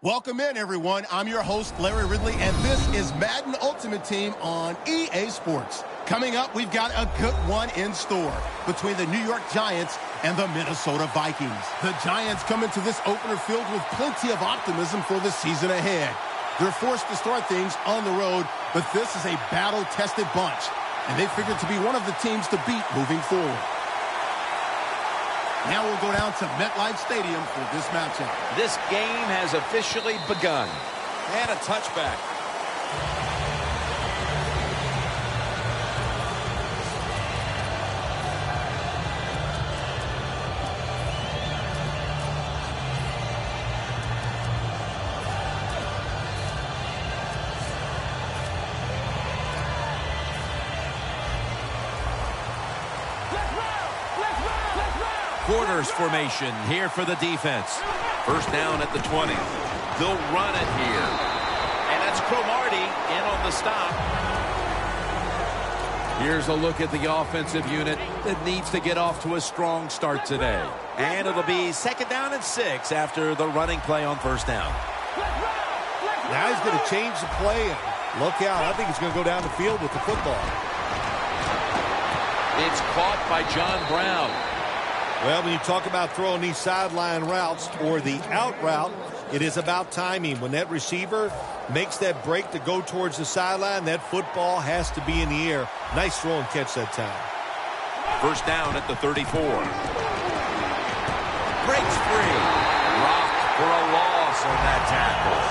Welcome in, everyone. I'm your host, Larry Ridley, and this is Madden Ultimate Team on EA Sports. Coming up, we've got a good one in store between the New York Giants and the Minnesota Vikings. The Giants come into this opener filled with plenty of optimism for the season ahead. They're forced to start things on the road, but this is a battle-tested bunch, and they figure to be one of the teams to beat moving forward. Now we'll go down to MetLife Stadium for this matchup. This game has officially begun. And a touchback. Quarters formation here for the defense. First down at the 20. They'll run it here. And that's Cromartie in on the stop. Here's a look at the offensive unit that needs to get off to a strong start today. And it'll be second down and 6 after the running play on first down. Now he's going to change the play. And look out. I think he's going to go down the field with the football. It's caught by John Brown. Well, when you talk about throwing these sideline routes or the out route, it is about timing. When that receiver makes that break to go towards the sideline, that football has to be in the air. Nice throw and catch that time. First down at the 34. Breaks free. Rocked for a loss on that tackle.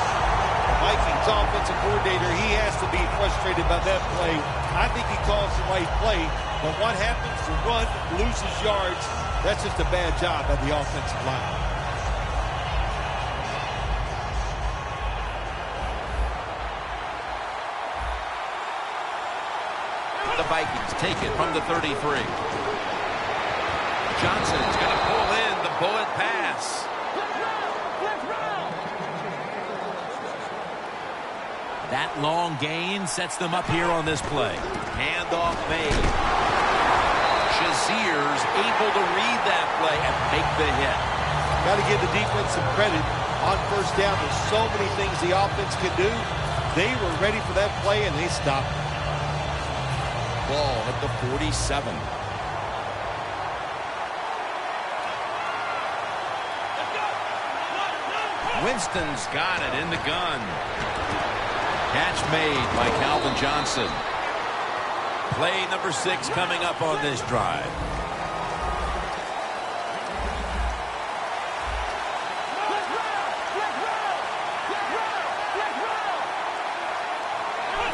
Vikings offensive coordinator, he has to be frustrated by that play. I think he calls the right play, but what happens to run, loses yards? That's just a bad job by the offensive line. The Vikings take it from the 33. Johnson's going to pull in the bullet pass. That long gain sets them up here on this play. Handoff made. Shazier's able to read that play and make the hit. Got to give the defense some credit on first down. There's so many things the offense can do. They were ready for that play, and they stopped it. Ball at the 47. Winston's got it in the gun. Catch made by Calvin Johnson. Play number 6 coming up on this drive.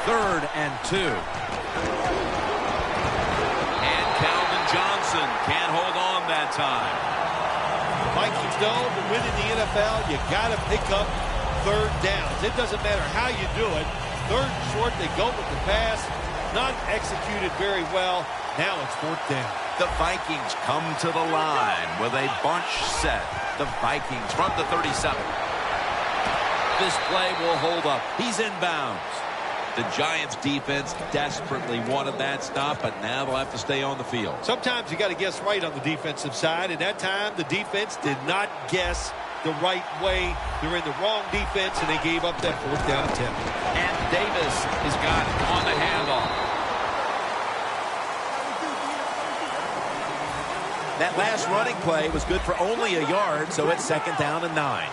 Third and 2. And Calvin Johnson can't hold on that time. The Vikings know to win in the NFL, you got to pick up third downs. It doesn't matter how you do it. Third and short, they go with the pass. Not executed very well. Now it's fourth down. The Vikings come to the line with a bunch set. The Vikings from the 37. This play will hold up. He's inbounds. The Giants defense desperately wanted that stop, but now they'll have to stay on the field. Sometimes you got to guess right on the defensive side, and that time the defense did not guess the right way. They're in the wrong defense, and they gave up that fourth down attempt. And Davis has got it on the handoff. That last running play was good for only a yard, so it's second down and 9.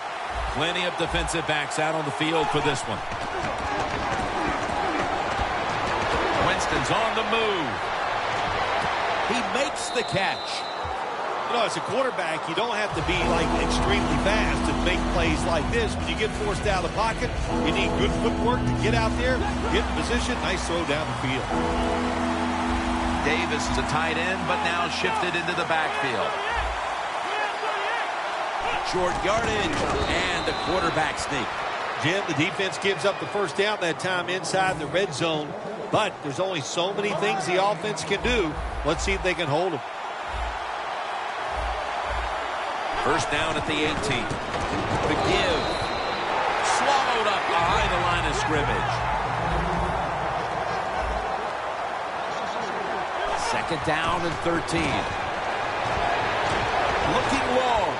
Plenty of defensive backs out on the field for this one. Winston's on the move. He makes the catch. You know, as a quarterback, you don't have to be, like, extremely fast to make plays like this. When you get forced out of the pocket, you need good footwork to get out there, get in position, nice throw down the field. Davis is a tight end, but now shifted into the backfield. Short yardage and the quarterback sneak. Jim, the defense gives up the first down that time inside the red zone, but there's only so many things the offense can do. Let's see if they can hold them. First down at the 18. The give. Swallowed up behind the line of scrimmage. Second down and 13. Looking long.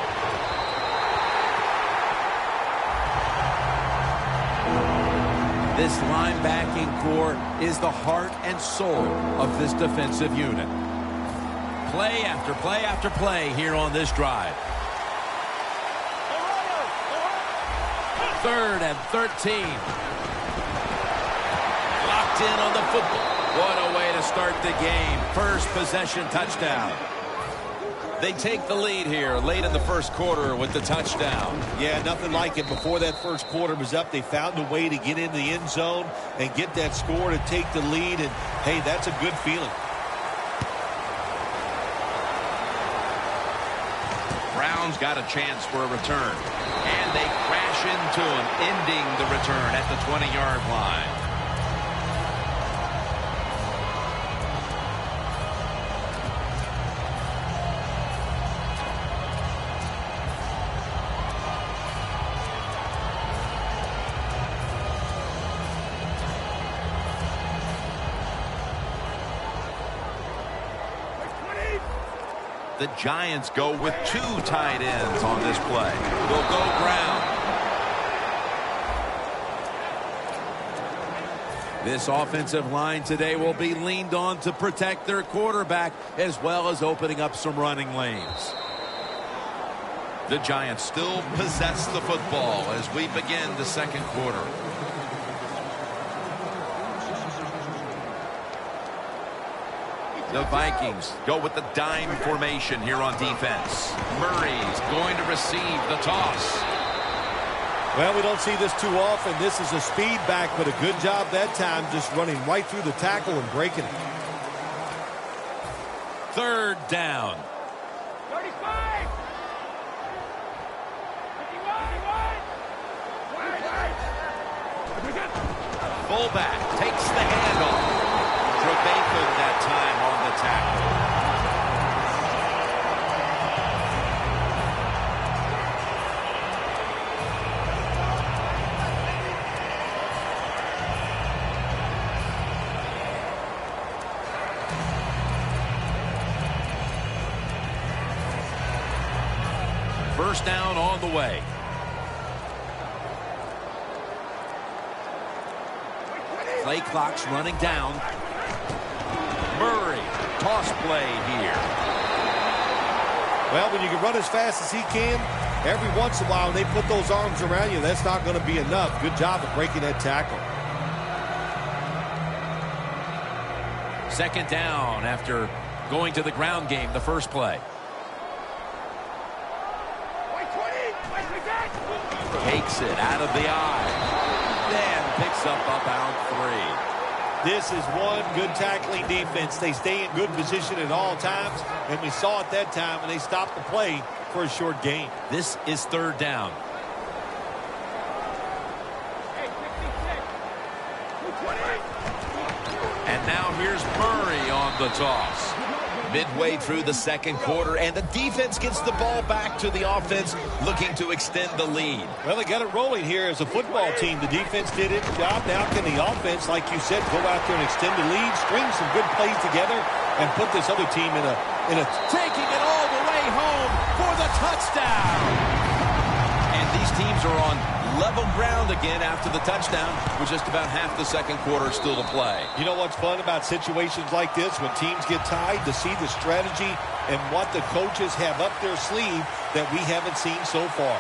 This linebacking core is the heart and soul of this defensive unit. Play after play after play here on this drive. 3rd and 13. Locked in on the football. What a way to start the game. First possession touchdown. They take the lead here late in the first quarter with the touchdown. Yeah, nothing like it. Before that first quarter was up, they found a way to get into the end zone and get that score to take the lead. And, hey, that's a good feeling. Browns got a chance for a return. And they crash into him, ending the return at the 20-yard line. The Giants go with 2 tight ends on this play. They'll go ground. This offensive line today will be leaned on to protect their quarterback as well as opening up some running lanes. The Giants still possess the football as we begin the second quarter. The Vikings go with the dime formation here on defense. Murray's going to receive the toss. Well, we don't see this too often. This is a speed back, but a good job that time just running right through the tackle and breaking it. 3rd down. 35. 51. Fullback takes the handoff. Trevathan that time on the tackle. First down on the way. Play clock's running down. Murray, toss play here. Well, when you can run as fast as he can, every once in a while when they put those arms around you, that's not going to be enough. Good job of breaking that tackle. 2nd down after going to the ground game the first play. Takes it out of the eye. Then picks up about 3. This is one good tackling defense. They stay in good position at all times, and we saw it that time when they stopped the play for a short gain. This is 3rd down. And now here's Murray on the toss. Midway through the second quarter, and the defense gets the ball back to the offense, looking to extend the lead. Well, they got it rolling here as a football team. The defense did its job. Now can the offense, like you said, go out there and extend the lead, string some good plays together, and put this other team in a taking it all the way home for the touchdown. And these teams are on level ground again after the touchdown with just about half the second quarter still to play. You know what's fun about situations like this when teams get tied, to see the strategy and what the coaches have up their sleeve that we haven't seen so far.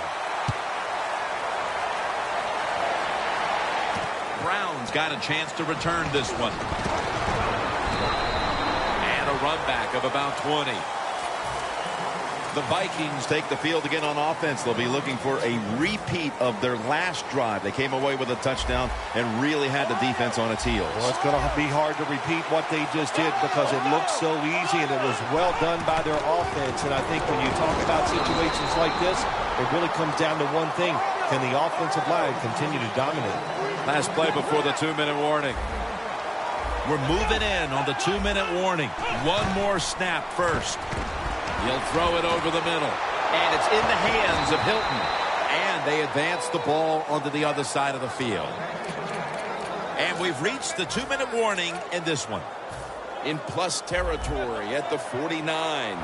Brown's got a chance to return this one. And a run back of about 20. The Vikings take the field again on offense. They'll be looking for a repeat of their last drive. They came away with a touchdown and really had the defense on its heels. Well, it's going to be hard to repeat what they just did because it looked so easy and it was well done by their offense. And I think when you talk about situations like this, it really comes down to one thing. Can the offensive line continue to dominate? Last play before the 2-minute warning. We're moving in on the 2-minute warning. One more snap first. He'll throw it over the middle. And it's in the hands of Hilton. And they advance the ball onto the other side of the field. And we've reached the 2-minute warning in this one. In plus territory at the 49.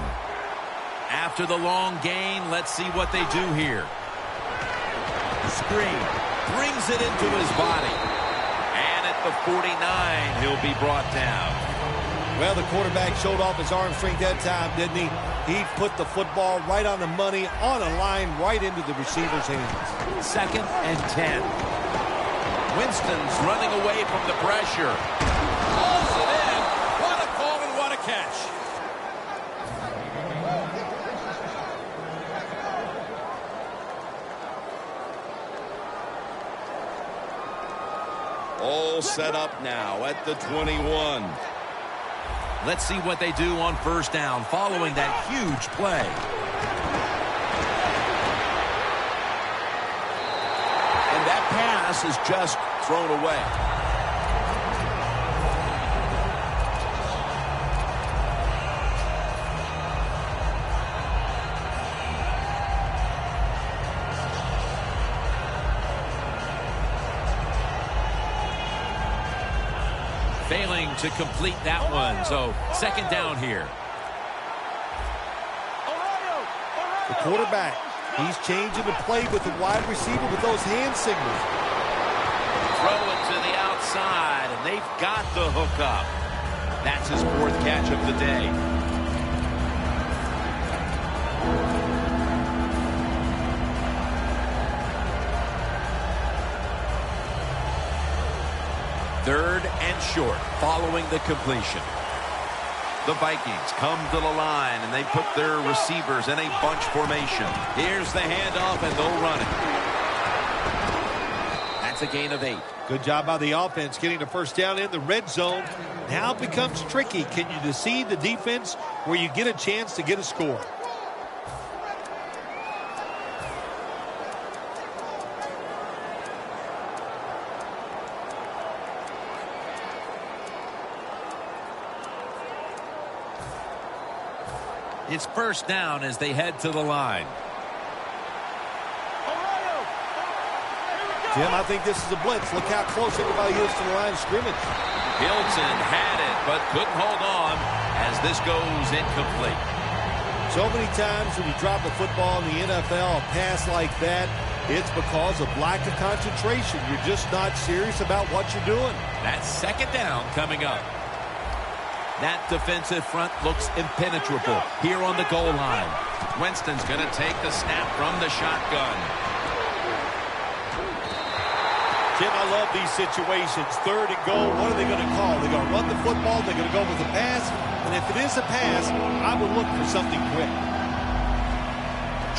After the long gain, let's see what they do here. Screen. Brings it into his body. the 49, he'll be brought down. Well, the quarterback showed off his arm strength that time, didn't he? He put the football right on the money, on a line, right into the receiver's hands. 2nd and 10. Winston's running away from the pressure. Pulls it in. What a call and what a catch. All set up now at the 21. Let's see what they do on 1st down following that huge play. And that pass is just thrown away. Failing to complete that one, so 2nd down here. The quarterback, he's changing the play with the wide receiver with those hand signals. Throw it to the outside, and they've got the hook up. That's his 4th catch of the day. Third and short, following the completion. The Vikings come to the line, and they put their receivers in a bunch formation. Here's the handoff, and they'll run it. That's a gain of 8. Good job by the offense getting the 1st down in the red zone. Now it becomes tricky. Can you deceive the defense where you get a chance to get a score? It's 1st down as they head to the line. Jim, I think this is a blitz. Look how close everybody is to the line of scrimmage. Hilton had it, but couldn't hold on as this goes incomplete. So many times when you drop a football in the NFL, a pass like that, it's because of lack of concentration. You're just not serious about what you're doing. That's 2nd down coming up. That defensive front looks impenetrable here on the goal line. Winston's going to take the snap from the shotgun. Jim, I love these situations. 3rd and goal, what are they going to call? They're going to run the football, they're going to go with a pass, and if it is a pass, I would look for something quick.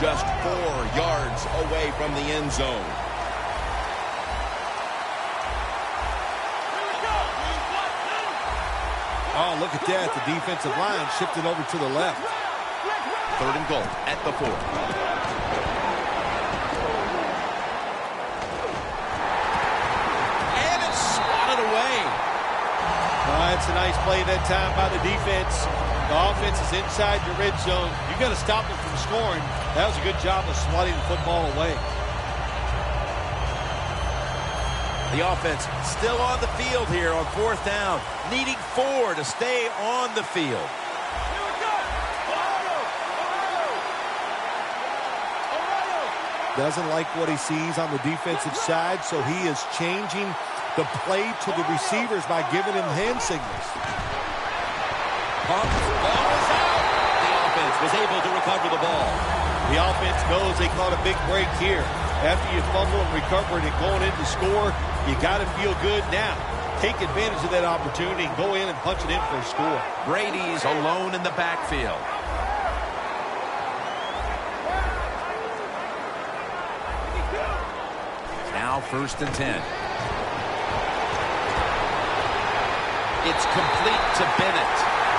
Just 4 yards away from the end zone. Oh, look at that. The defensive line shifted over to the left. 3rd and goal at the 4. And it's swatted away. That's a nice play that time by the defense. The offense is inside your red zone. You got to stop them from scoring. That was a good job of swatting the football away. The offense still on the field here on 4th down, needing 4 to stay on the field. Doesn't like what he sees on the defensive side, so he is changing the play to the receivers by giving him hand signals. Pump, ball is out. The offense was able to recover the ball. The offense knows they caught a big break here. After you fumble and recover it and going in to score, you got to feel good now. Take advantage of that opportunity and go in and punch it in for a score. Brady's alone in the backfield. Now 1st and 10. It's complete to Bennett.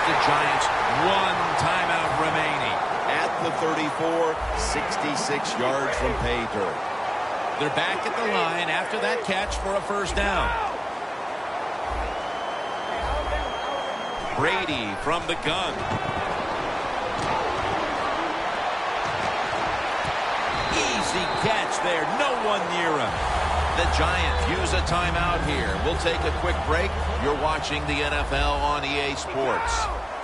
The Giants 1 timeout remaining. At the 34, 66 yards from pay dirt. They're back at the line after that catch for a 1st down. Brady from the gun. Easy catch there. No one near him. The Giants use a timeout here. We'll take a quick break. You're watching the NFL on EA Sports.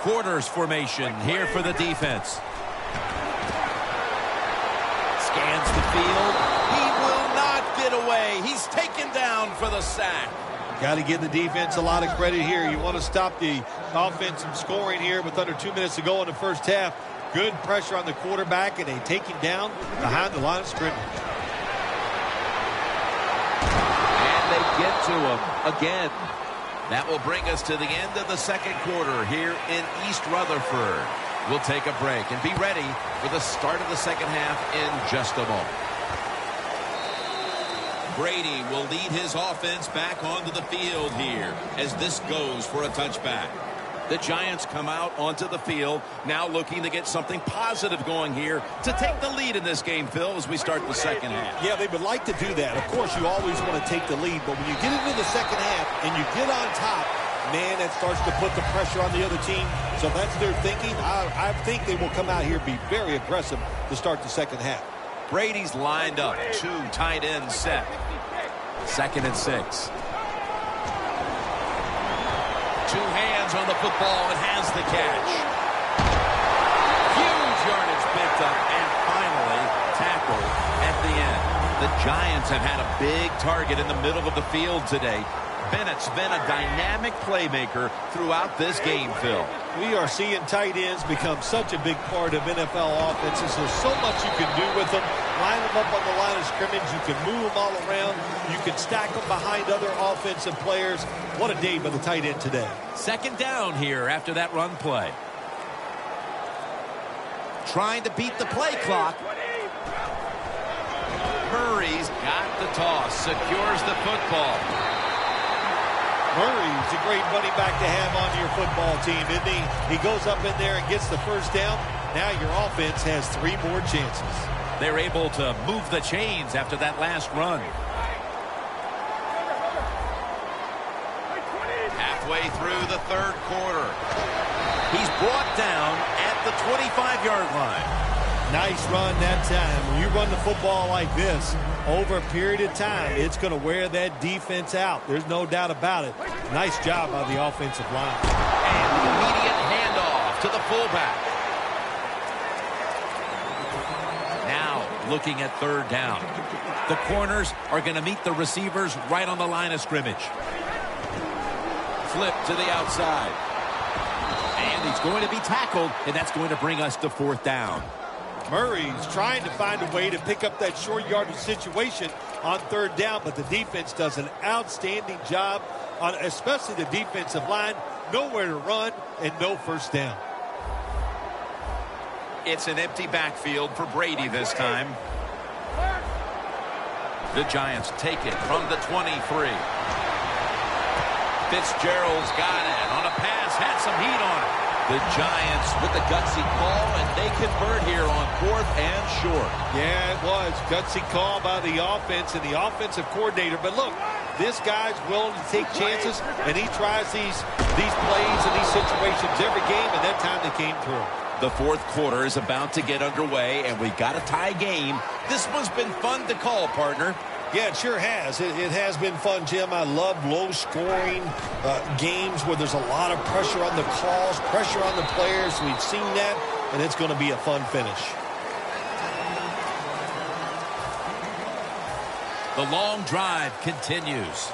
Quarters formation here for the defense. Scans the field. He will not get away. He's taken down for the sack. Got to give the defense a lot of credit here. You want to stop the offense from scoring here with under 2 minutes to go in the first half. Good pressure on the quarterback, and they take him down behind the line of scrimmage. And they get to him again. That will bring us to the end of the second quarter here in East Rutherford. We'll take a break and be ready for the start of the second half in just a moment. Brady will lead his offense back onto the field here as this goes for a touchback. The Giants come out onto the field now looking to get something positive going here to take the lead in this game, Phil, as we start the second half. Yeah, they would like to do that. Of course, you always want to take the lead, but when you get into the second half and you get on top, man, that starts to put the pressure on the other team. So that's their thinking. I think they will come out here and be very aggressive to start the second half. Brady's lined up, 2 tight ends set. 2nd and 6. 2 hands on the football and has the catch. Huge yardage picked up and finally tackled at the end. The Giants have had a big target in the middle of the field today. Bennett's been a dynamic playmaker throughout this game, Phil. We are seeing tight ends become such a big part of NFL offenses. There's so much you can do with them. Line them up on the line of scrimmage. You can move them all around. You can stack them behind other offensive players. What a day by the tight end today. 2nd down here after that run play. Trying to beat the play clock. Murray's got the toss. Secures the football. Murray's a great running back to have on your football team, isn't he? He goes up in there and gets the first down. Now your offense has 3 more chances. They're able to move the chains after that last run. Halfway through the third quarter. He's brought down at the 25-yard line. Nice run that time. When you run the football like this, over a period of time, it's going to wear that defense out. There's no doubt about it. Nice job by the offensive line. And the immediate handoff to the fullback. Now looking at 3rd down. The corners are going to meet the receivers right on the line of scrimmage. Flip to the outside. And he's going to be tackled, and that's going to bring us to 4th down. Murray's trying to find a way to pick up that short yardage situation on 3rd down, but the defense does an outstanding job, on especially the defensive line. Nowhere to run and no first down. It's an empty backfield for Brady this time. The Giants take it from the 23. Fitzgerald's got it on a pass, had some heat on it. The Giants with the gutsy call, and they convert here on 4th and short. Yeah, it was. Gutsy call by the offense and the offensive coordinator. But look, this guy's willing to take chances, and he tries these plays and these situations every game, and that time they came through. The 4th quarter is about to get underway, and we've got a tie game. This one's been fun to call, partner. Yeah, it sure has. It has been fun, Jim. I love low-scoring games where there's a lot of pressure on the calls, pressure on the players. We've seen that, and it's going to be a fun finish. The long drive continues.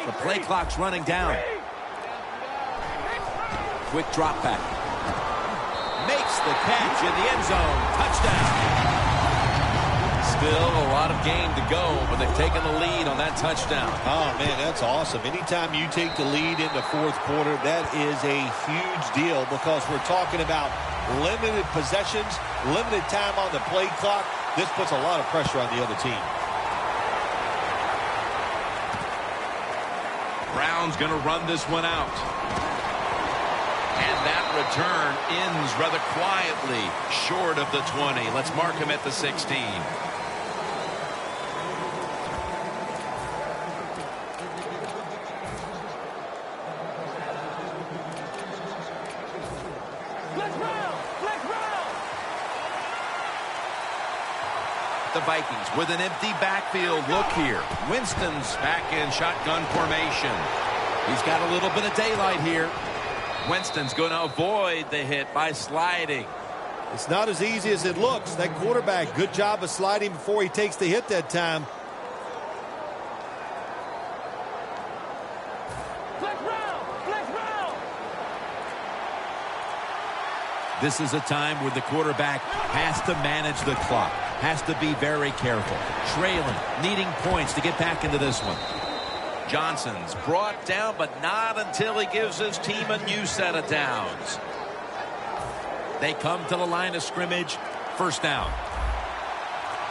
The play clock's running down. Quick drop back. Makes the catch in the end zone. Touchdown. Still a lot of game to go, but they've taken the lead on that touchdown. Oh, man, that's awesome. Anytime you take the lead in the 4th quarter, that is a huge deal because we're talking about limited possessions, limited time on the play clock. This puts a lot of pressure on the other team. Brown's going to run this one out. And that return ends rather quietly, short of the 20. Let's mark him at the 16. The Vikings with an empty backfield look here. Winston's back in shotgun formation. He's got a little bit of daylight here. Winston's going to avoid the hit by sliding. It's not as easy as it looks. That quarterback, good job of sliding before he takes the hit that time. This is a time where the quarterback has to manage the clock, has to be very careful, trailing, needing points to get back into this one. Johnson's brought down, but not until he gives his team a new set of downs. They come to the line of scrimmage, first down.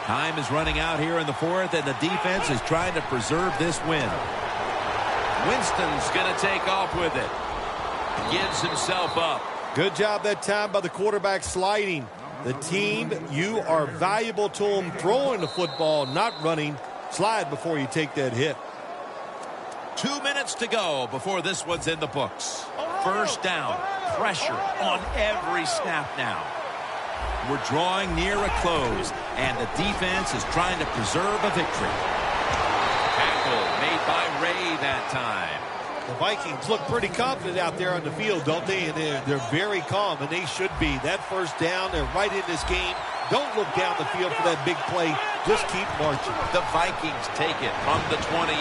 Time is running out here in the fourth, and the defense is trying to preserve this win. Winston's going to take off with it. Gives himself up. Good job that time by the quarterback sliding. The team, you are valuable to them throwing the football, not running. Slide before you take that hit. 2 minutes to go before this one's in the books. First down. Pressure on every snap now. We're drawing near a close, and the defense is trying to preserve a victory. Tackle made by Ray that time. The Vikings look pretty confident out there on the field, don't they? And they're very calm, and they should be. That first down, they're right in this game. Don't look down the field for that big play. Just keep marching. The Vikings take it from the 28.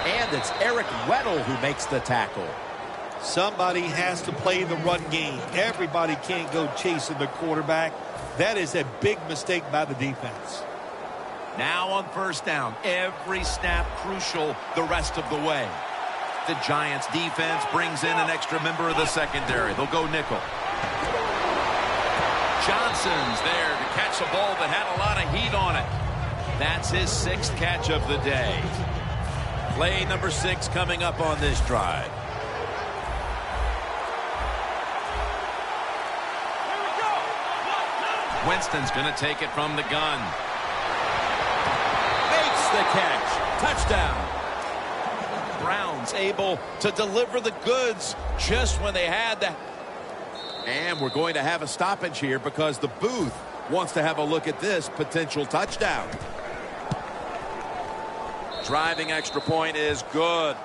And it's Eric Weddle who makes the tackle. Somebody has to play the run game. Everybody can't go chasing the quarterback. That is a big mistake by the defense. Now on first down, every snap crucial the rest of the way. The Giants defense brings in an extra member of the secondary. They'll go nickel. Johnson's there to catch a ball that had a lot of heat on it. That's his 6th catch of the day. Play number 6 coming up on this drive. Winston's going to take it from the gun. Makes the catch. Touchdown. Browns able to deliver the goods just when they had that. And we're going to have a stoppage here because the booth wants to have a look at this potential touchdown. Driving extra point is good.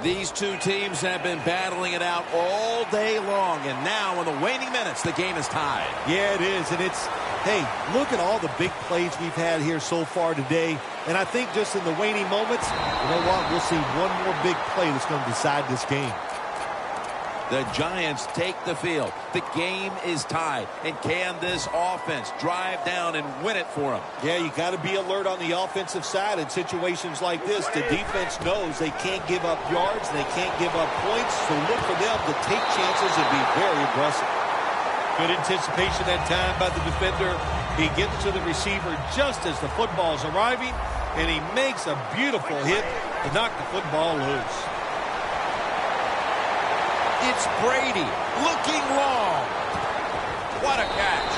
These two teams have been battling it out all day long, and now in the waning minutes, the game is tied. Yeah, it is, and it's, hey, look at all the big plays we've had here so far today, and I think just in the waning moments, you know what, we'll see one more big play that's going to decide this game. The Giants take the field. The game is tied. And can this offense drive down and win it for them? Yeah, you got to be alert on the offensive side in situations like this. The defense knows they can't give up yards, they can't give up points, so look for them to take chances and be very aggressive. Good anticipation that time by the defender. He gets to the receiver just as the football's arriving, and he makes a beautiful hit to knock the football loose. It's Brady looking long. What a catch.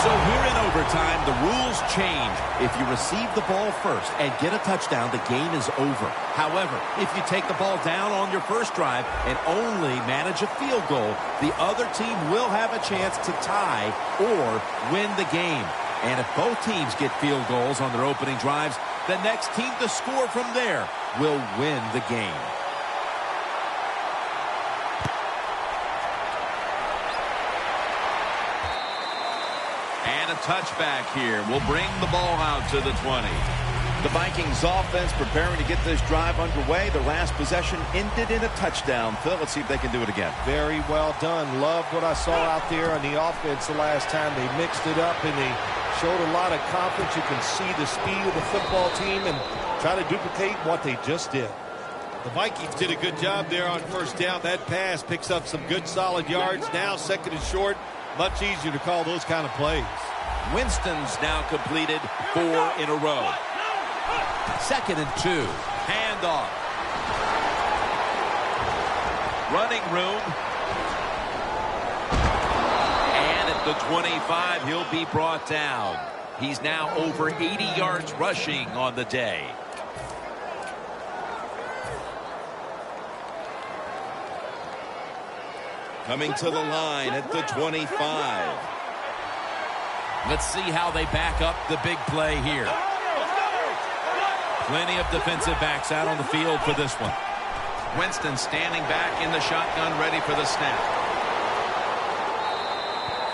So here in overtime, the rules change. If you receive the ball first and get a touchdown, the game is over. However, if you take the ball down on your first drive and only manage a field goal, the other team will have a chance to tie or win the game. And if both teams get field goals on their opening drives, the next team to score from there will win the game. And a touchback here will bring the ball out to the 20. The Vikings offense preparing to get this drive underway. Their last possession ended in a touchdown. Phil, let's see if they can do it again. Very well done. Loved what I saw out there on the offense the last time. They mixed it up and they showed a lot of confidence. You can see the speed of the football team and try to duplicate what they just did. The Vikings did a good job there on first down. That pass picks up some good solid yards. Now second and short. Much easier to call those kind of plays. Winston's now completed 4 in a row. 2nd and 2. Handoff. Running room. And at the 25, he'll be brought down. He's now over 80 yards rushing on the day. Coming to the line at the 25. Let's see how they back up the big play here. Plenty of defensive backs out on the field for this one. Winston standing back in the shotgun, ready for the snap.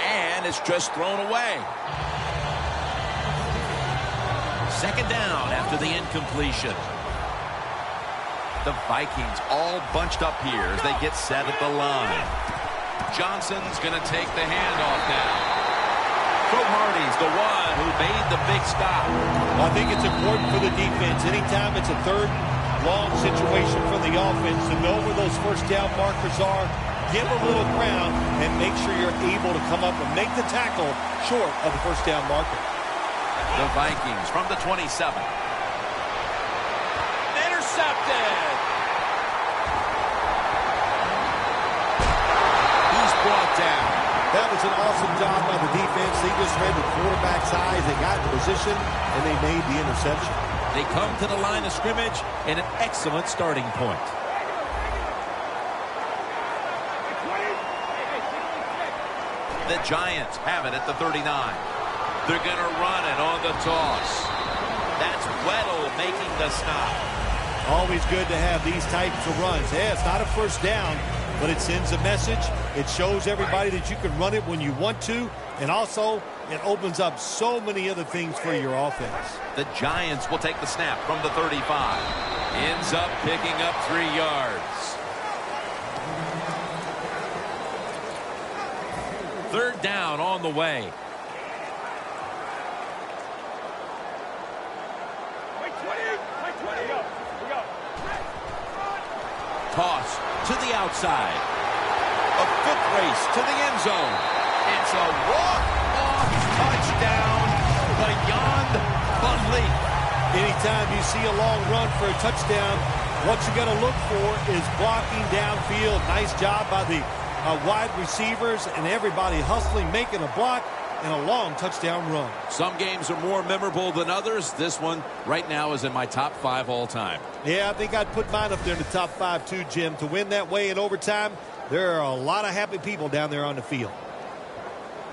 And it's just thrown away. 2nd down after the incompletion. The Vikings all bunched up here as they get set at the line. Johnson's going to take the handoff now. Cromartie's the one who made the big stop. I think it's important for the defense. Anytime it's a third long situation for the offense to know where those first down markers are, give a little ground, and make sure you're able to come up and make the tackle short of the first down marker. The Vikings from the 27. Intercepted. He's brought down. That was an awesome job by the defense. They just read the quarterback's eyes. They got in position, and they made the interception. They come to the line of scrimmage in an excellent starting point. The Giants have it at the 39. They're going to run it on the toss. That's Weddle making the stop. Always good to have these types of runs. Yeah, it's not a first down, but it sends a message. It shows everybody that you can run it when you want to, and also it opens up so many other things for your offense. The Giants will take the snap from the 35. Ends up picking up 3 yards. Third down on the way. Toss to the outside. A foot race to the end zone. It's a walk-off touchdown beyond belief. Anytime you see a long run for a touchdown, what you got to look for is blocking downfield. Nice job by the wide receivers and everybody hustling, making a block, and a long touchdown run. Some games are more memorable than others. This one right now is in my top 5 all time. Yeah, I think I'd put mine up there in the top 5 too, Jim. To win that way in overtime, there are a lot of happy people down there on the field.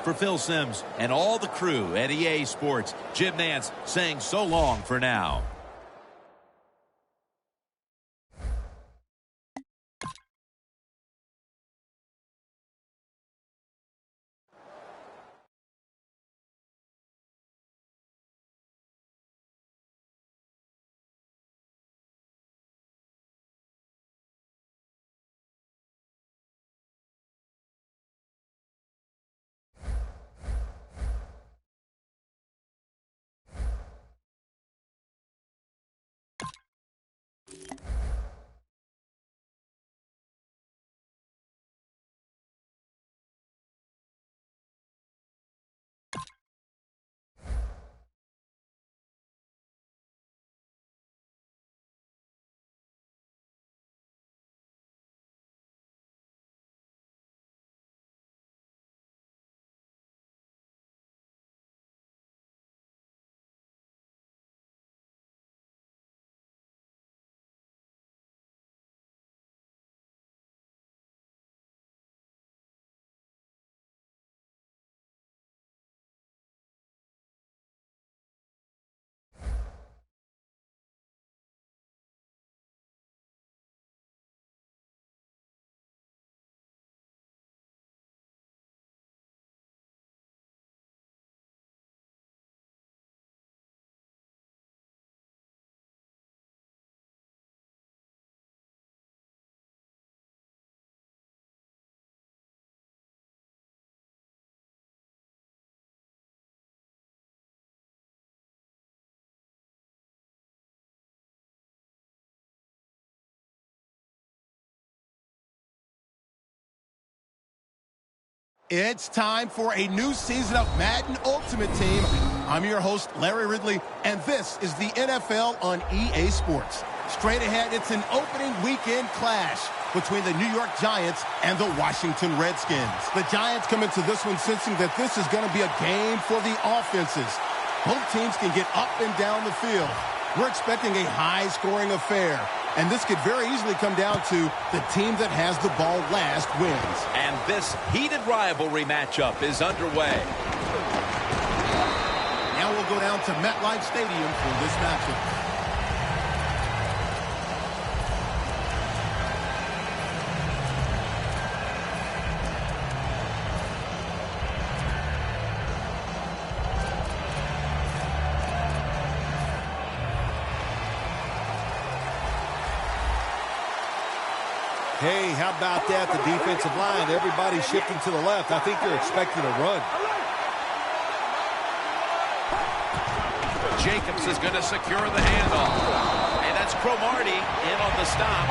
For Phil Simms and all the crew at EA Sports, Jim Nance saying so long for now. It's time for a new season of Madden Ultimate Team. I'm your host, Larry Ridley, and this is the NFL on EA Sports. Straight ahead, it's an opening weekend clash between the New York Giants and the Washington Redskins. The Giants come into this one sensing that this is going to be a game for the offenses. Both teams can get up and down the field. We're expecting a high-scoring affair, and this could very easily come down to the team that has the ball last wins. And this heated rivalry matchup is underway. Now we'll go down to MetLife Stadium for this matchup. Hey, how about that? The defensive line, everybody's shifting to the left. I think they're expecting a run. Jacobs is going to secure the handoff. And that's Cromartie in on the stop.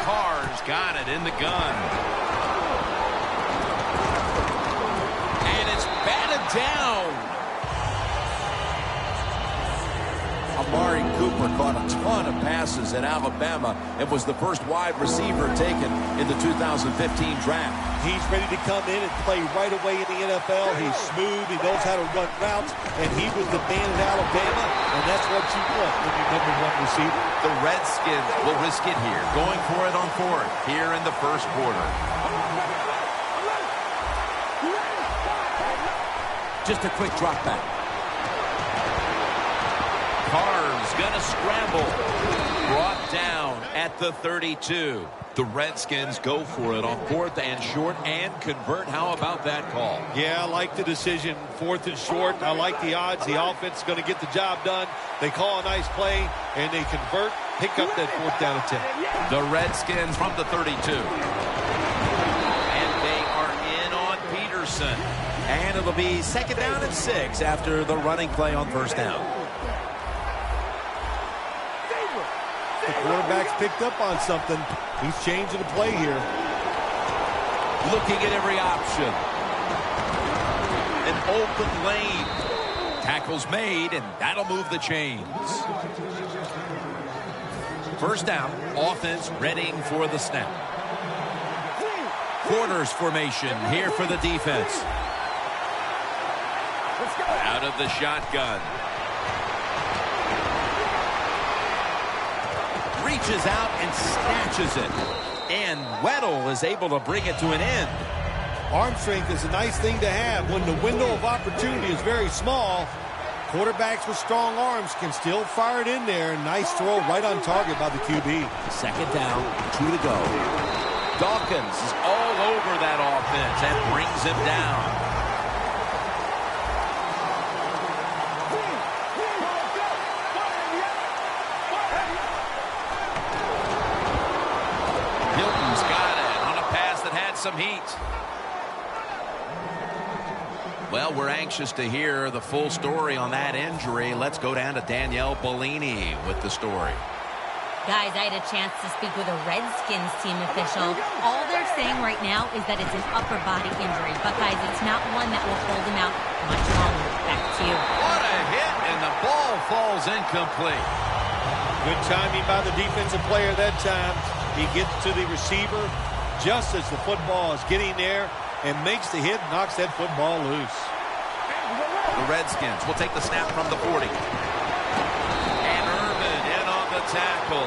Carr's got it in the gun. And it's batted down. Amari Cooper caught a ton of passes at Alabama and was the first wide receiver taken in the 2015 draft. He's ready to come in and play right away in the NFL. He's smooth. He knows how to run routes, and he was the man at Alabama, and that's what you want when you're #1 receiver. The Redskins will risk it here, going for it on fourth here in the first quarter. Just a quick drop back. Carr's gonna scramble. Brought down at the 32. The Redskins go for it on fourth and short and convert. How about that call? Yeah, I like the decision. 4th and short. I like the odds. The offense is going to get the job done. They call a nice play, and they convert, pick up that 4th down attempt. The Redskins from the 32. And they are in on Peterson. And it'll be 2nd down and 6 after the running play on 1st down. The quarterback's picked up on something. He's changing the play here. Looking at every option. An open lane. Tackle's made, and that'll move the chains. 1st down. Offense readying for the snap. Corners formation here for the defense. Out of the shotgun. Reaches out and snatches it. And Weddle is able to bring it to an end. Arm strength is a nice thing to have when the window of opportunity is very small. Quarterbacks with strong arms can still fire it in there. Nice throw right on target by the QB. 2nd down, 2 to go. Dawkins is all over that offense and brings him down. Hilton's got it on a pass that had some heat. Well, we're anxious to hear the full story on that injury. Let's go down to Danielle Bellini with the story. Guys, I had a chance to speak with a Redskins team official. All they're saying right now is that it's an upper body injury. But, guys, it's not one that will hold him out much longer. Back to you. What a hit, and the ball falls incomplete. Good timing by the defensive player that time. He gets to the receiver just as the football is getting there and makes the hit, knocks that football loose. The Redskins will take the snap from the 40. And Irvin in on the tackle.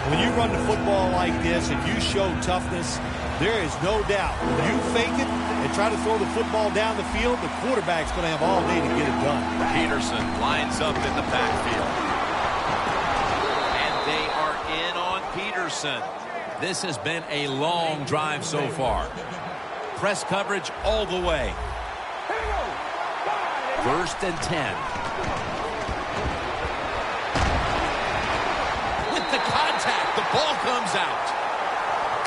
When you run the football like this and you show toughness, there is no doubt. When you fake it and try to throw the football down the field, the quarterback's going to have all day to get it done. Peterson lines up in the backfield. And they are in on Peterson. This has been a long drive so far. Press coverage all the way. 1st and 10. With the contact, the ball comes out.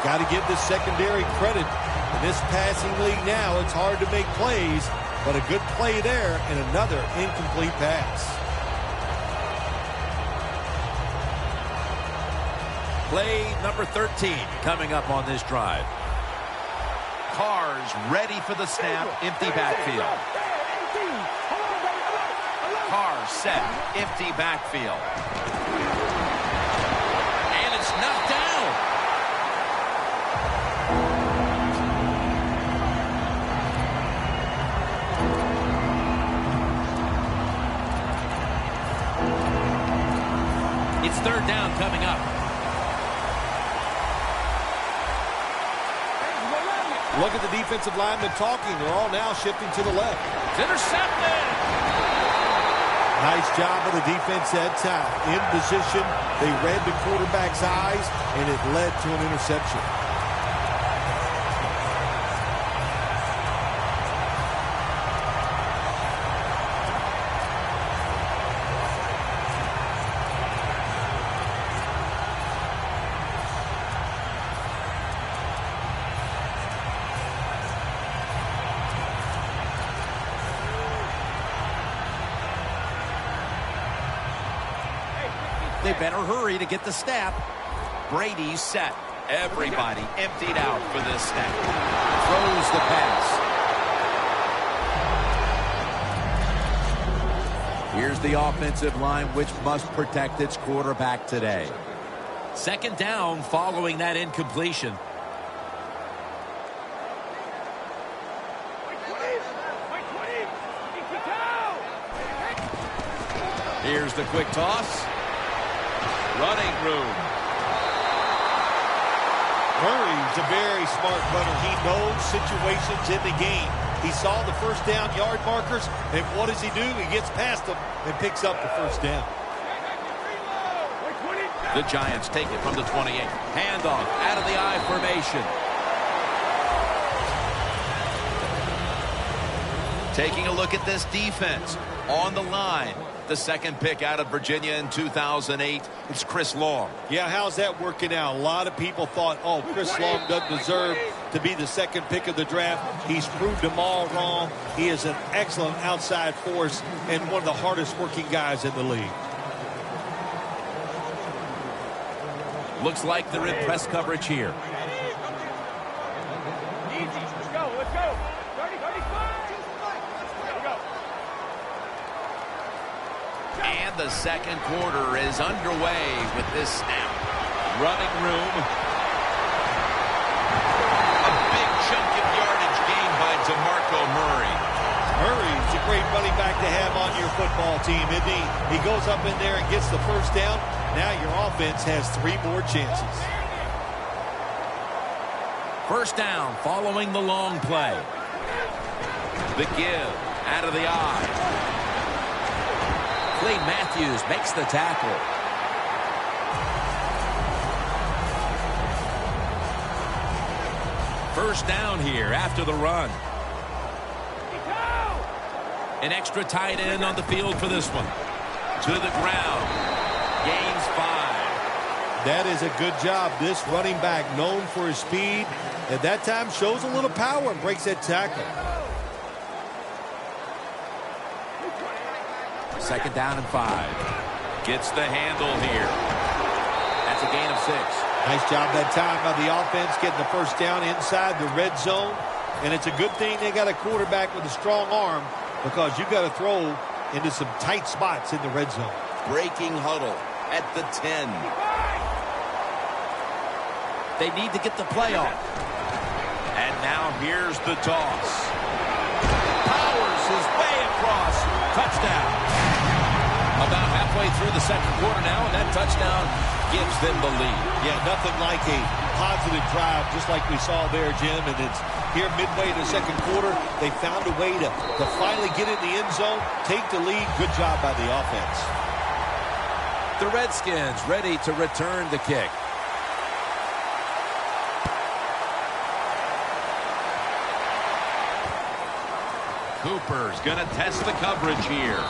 Got to give the secondary credit. In this passing league now, it's hard to make plays, but a good play there and another incomplete pass. Play number 13 coming up on this drive. Carr's ready for the snap, empty backfield. Carr set, empty backfield. And it's knocked down. It's 3rd down coming up. Look at the defensive linemen talking. They're all now shifting to the left. It's intercepted. Nice job of the defense that time. In position, they read the quarterback's eyes, and it led to an interception. They better hurry to get the snap. Brady's set. Everybody emptied out for this snap. Throws the pass. Here's the offensive line, which must protect its quarterback today. Second down following that incompletion. Here's the quick toss. Running room. Murray's a very smart runner. He knows situations in the game. He saw the first down yard markers, and what does he do? He gets past them and picks up the first down. The Giants take it from the 28. Handoff out of the I formation. Taking a look at this defense on the line. The second pick out of Virginia in 2008. It's Chris Long. Yeah, how's that working out? A lot of people thought, oh, Chris Long doesn't deserve to be the second pick of the draft. He's proved them all wrong. He is an excellent outside force and one of the hardest working guys in the league. Looks like they're in press coverage here. Easy. Let's go. Let's go. 30, 35. There we go. And the second quarter is underway with this snap. Running room. A big chunk of yardage gained by DeMarco Murray. Murray's a great running back to have on your football team, isn't he? He goes up in there and gets the first down. Now your offense has 3 more chances. First down following the long play. The give out of the eye. Clay Matthews makes the tackle. First down here after the run. An extra tight end on the field for this one. To the ground. Gains 5. That is a good job. This running back, known for his speed, at that time shows a little power and breaks that tackle. Second down and 5. Gets the handle here. That's a gain of 6. Nice job that time by the offense getting the first down inside the red zone. And it's a good thing they got a quarterback with a strong arm, because you got to throw into some tight spots in the red zone. Breaking huddle at the 10. They need to get the play off. And now here's the toss. Powers his way across. Touchdown. About halfway through the second quarter now, and that touchdown gives them the lead. Yeah, nothing like a positive drive, just like we saw there, Jim. And it's here midway in the second quarter. They found a way to finally get in the end zone, take the lead. Good job by the offense. The Redskins ready to return the kick. Cooper's going to test the coverage here.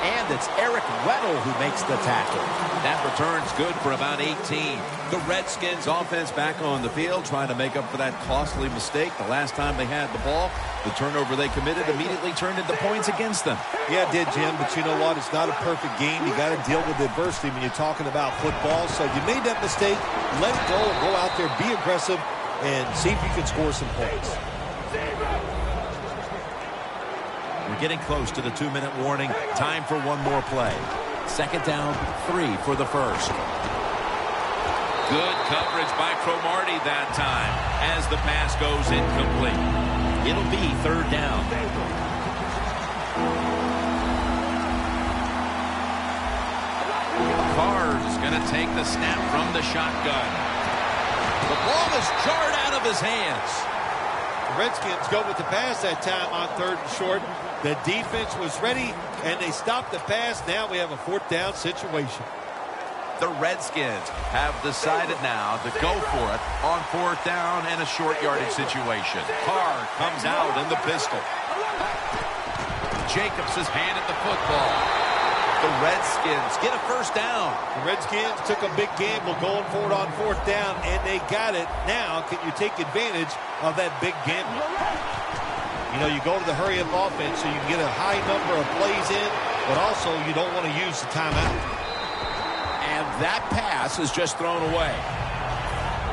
And it's Eric Weddle who makes the tackle. That return's good for about 18. The Redskins offense back on the field trying to make up for that costly mistake the last time they had the ball. The turnover they committed immediately turned into points against them. Yeah, it did, Jim, but you know what? It's not a perfect game. You got to deal with adversity when you're talking about football. So you made that mistake, let it go out there, be aggressive, and see if you can score some points. We're getting close to the 2-minute warning. Time for one more play. Second down, 3 for the first. Good coverage by Cromartie that time as the pass goes incomplete. It'll be third down. Carr's going to take the snap from the shotgun. The ball is jarred out of his hands. The Redskins go with the pass that time on 3rd and short. The defense was ready, and they stopped the pass. Now we have a 4th down situation. The Redskins have decided now to go for it on 4th down and a short yardage situation. Carr comes out in the pistol. Jacobs has handed the football. The Redskins get a first down. The Redskins took a big gamble going for it on 4th down, and they got it. Now, can you take advantage of that big gamble? You know, you go to the hurry-up offense so you can get a high number of plays in, but also you don't want to use the timeout. And that pass is just thrown away.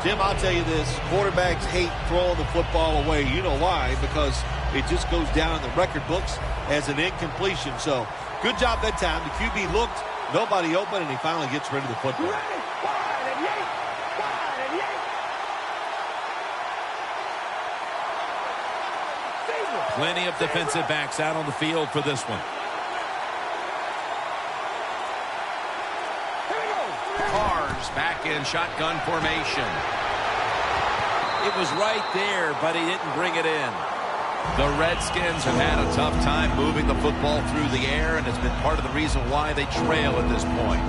Jim, I'll tell you this. Quarterbacks hate throwing the football away. You know why? Because it just goes down in the record books as an incompletion. So, good job that time. The QB looked, nobody open, and he finally gets rid of the football. Plenty of defensive backs out on the field for this one. Carr's back in shotgun formation. It was right there, but he didn't bring it in. The Redskins have had a tough time moving the football through the air, and it's been part of the reason why they trail at this point.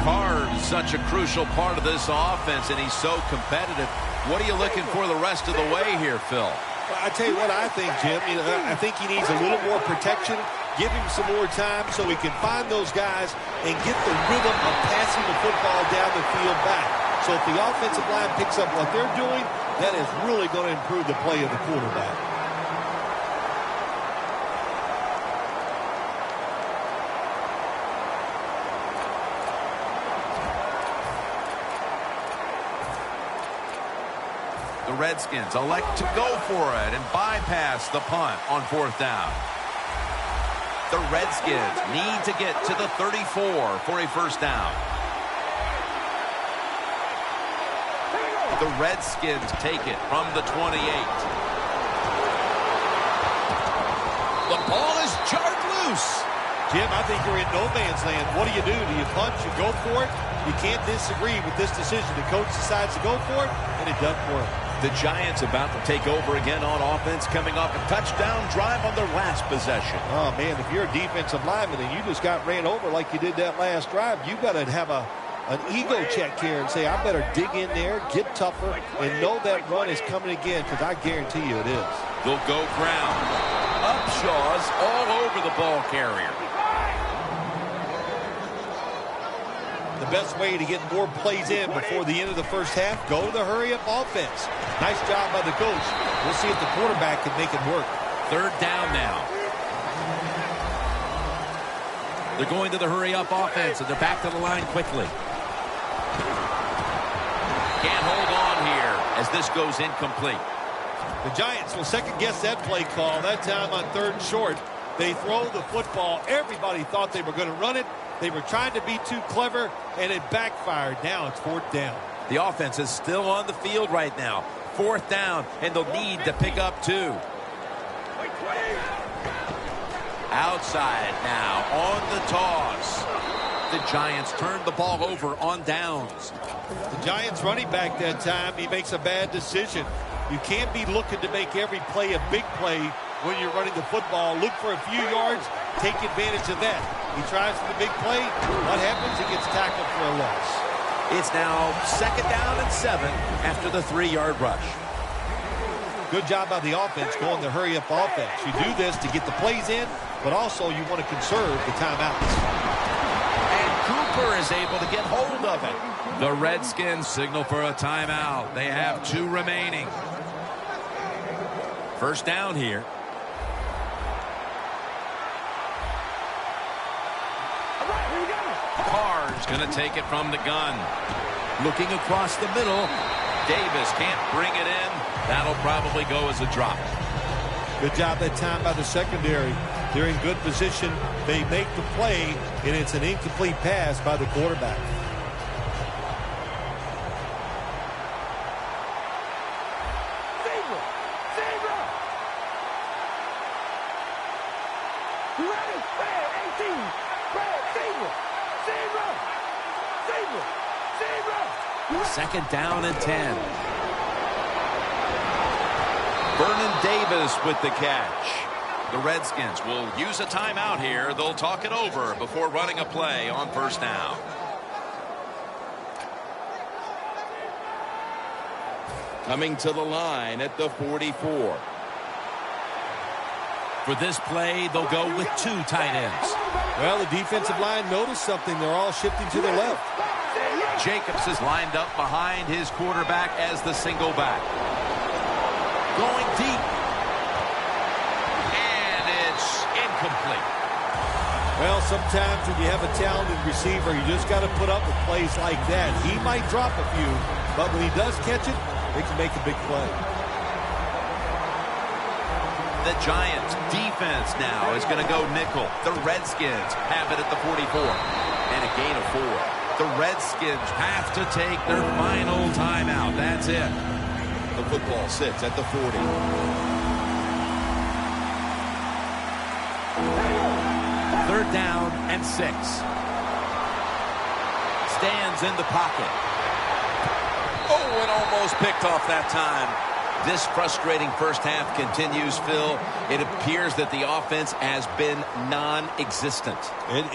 Carr's such a crucial part of this offense, and he's so competitive. What are you looking for the rest of the way here, Phil? I tell you what I think, Jim. I think he needs a little more protection. Give him some more time so he can find those guys and get the rhythm of passing the football down the field back. So if the offensive line picks up what they're doing, that is really going to improve the play of the quarterback. The Redskins elect to go for it and bypass the punt on 4th down. The Redskins need to get to the 34 for a first down. The Redskins take it from the 28. The ball is jarred loose. Jim, I think you're in no man's land. What do? Do you punch? You go for it? You can't disagree with this decision. The coach decides to go for it, and it doesn't work. The Giants about to take over again on offense, coming off a touchdown drive on their last possession. Oh, man, if you're a defensive lineman and you just got ran over like you did that last drive, you've got to have an ego check here and say, I better dig in there, get tougher, and know that run is coming again, because I guarantee you it is. They'll go ground. Upshaw's all over the ball carrier. The best way to get more plays in before the end of the first half, go to the hurry-up offense. Nice job by the coach. We'll see if the quarterback can make it work. 3rd down now. They're going to the hurry-up offense, and they're back to the line quickly. Can't hold on here as this goes incomplete. The Giants will second-guess that play call. That time on 3rd and short. They throw the football. Everybody thought they were going to run it. They were trying to be too clever, and it backfired. Now it's 4th down. The offense is still on the field right now. 4th down, and they'll need to pick up 2. Outside now on the toss. The Giants turned the ball over on downs. The Giants running back that time, he makes a bad decision. You can't be looking to make every play a big play when you're running the football. Look for a few yards, take advantage of that. He tries for the big play. What happens? He gets tackled for a loss. It's now 2nd down and 7 after the 3-yard rush. Good job by the offense going the hurry-up offense. You do this to get the plays in, but also you want to conserve the timeouts. And Cooper is able to get hold of it. The Redskins signal for a timeout. They have 2 remaining. 1st down here. Carr's going to take it from the gun. Looking across the middle. Davis can't bring it in. That'll probably go as a drop. Good job that time by the secondary. They're in good position. They make the play, and it's an incomplete pass by the quarterback. Second down and 10. Vernon Davis with the catch. The Redskins will use a timeout here. They'll talk it over before running a play on 1st down. Coming to the line at the 44. For this play, they'll go with 2 tight ends. Well, the defensive line noticed something. They're all shifting to the left. Jacobs is lined up behind his quarterback as the single back. Going deep. And it's incomplete. Well, sometimes when you have a talented receiver, you just got to put up with plays like that. He might drop a few, but when he does catch it, they can make a big play. The Giants defense now is going to go nickel. The Redskins have it at the 44. And a gain of 4. The Redskins have to take their final timeout. That's it. The football sits at the 40. Third down and 6. Stands in the pocket. Oh, and almost picked off that time. This frustrating first half continues, Phil. It appears that the offense has been non-existent.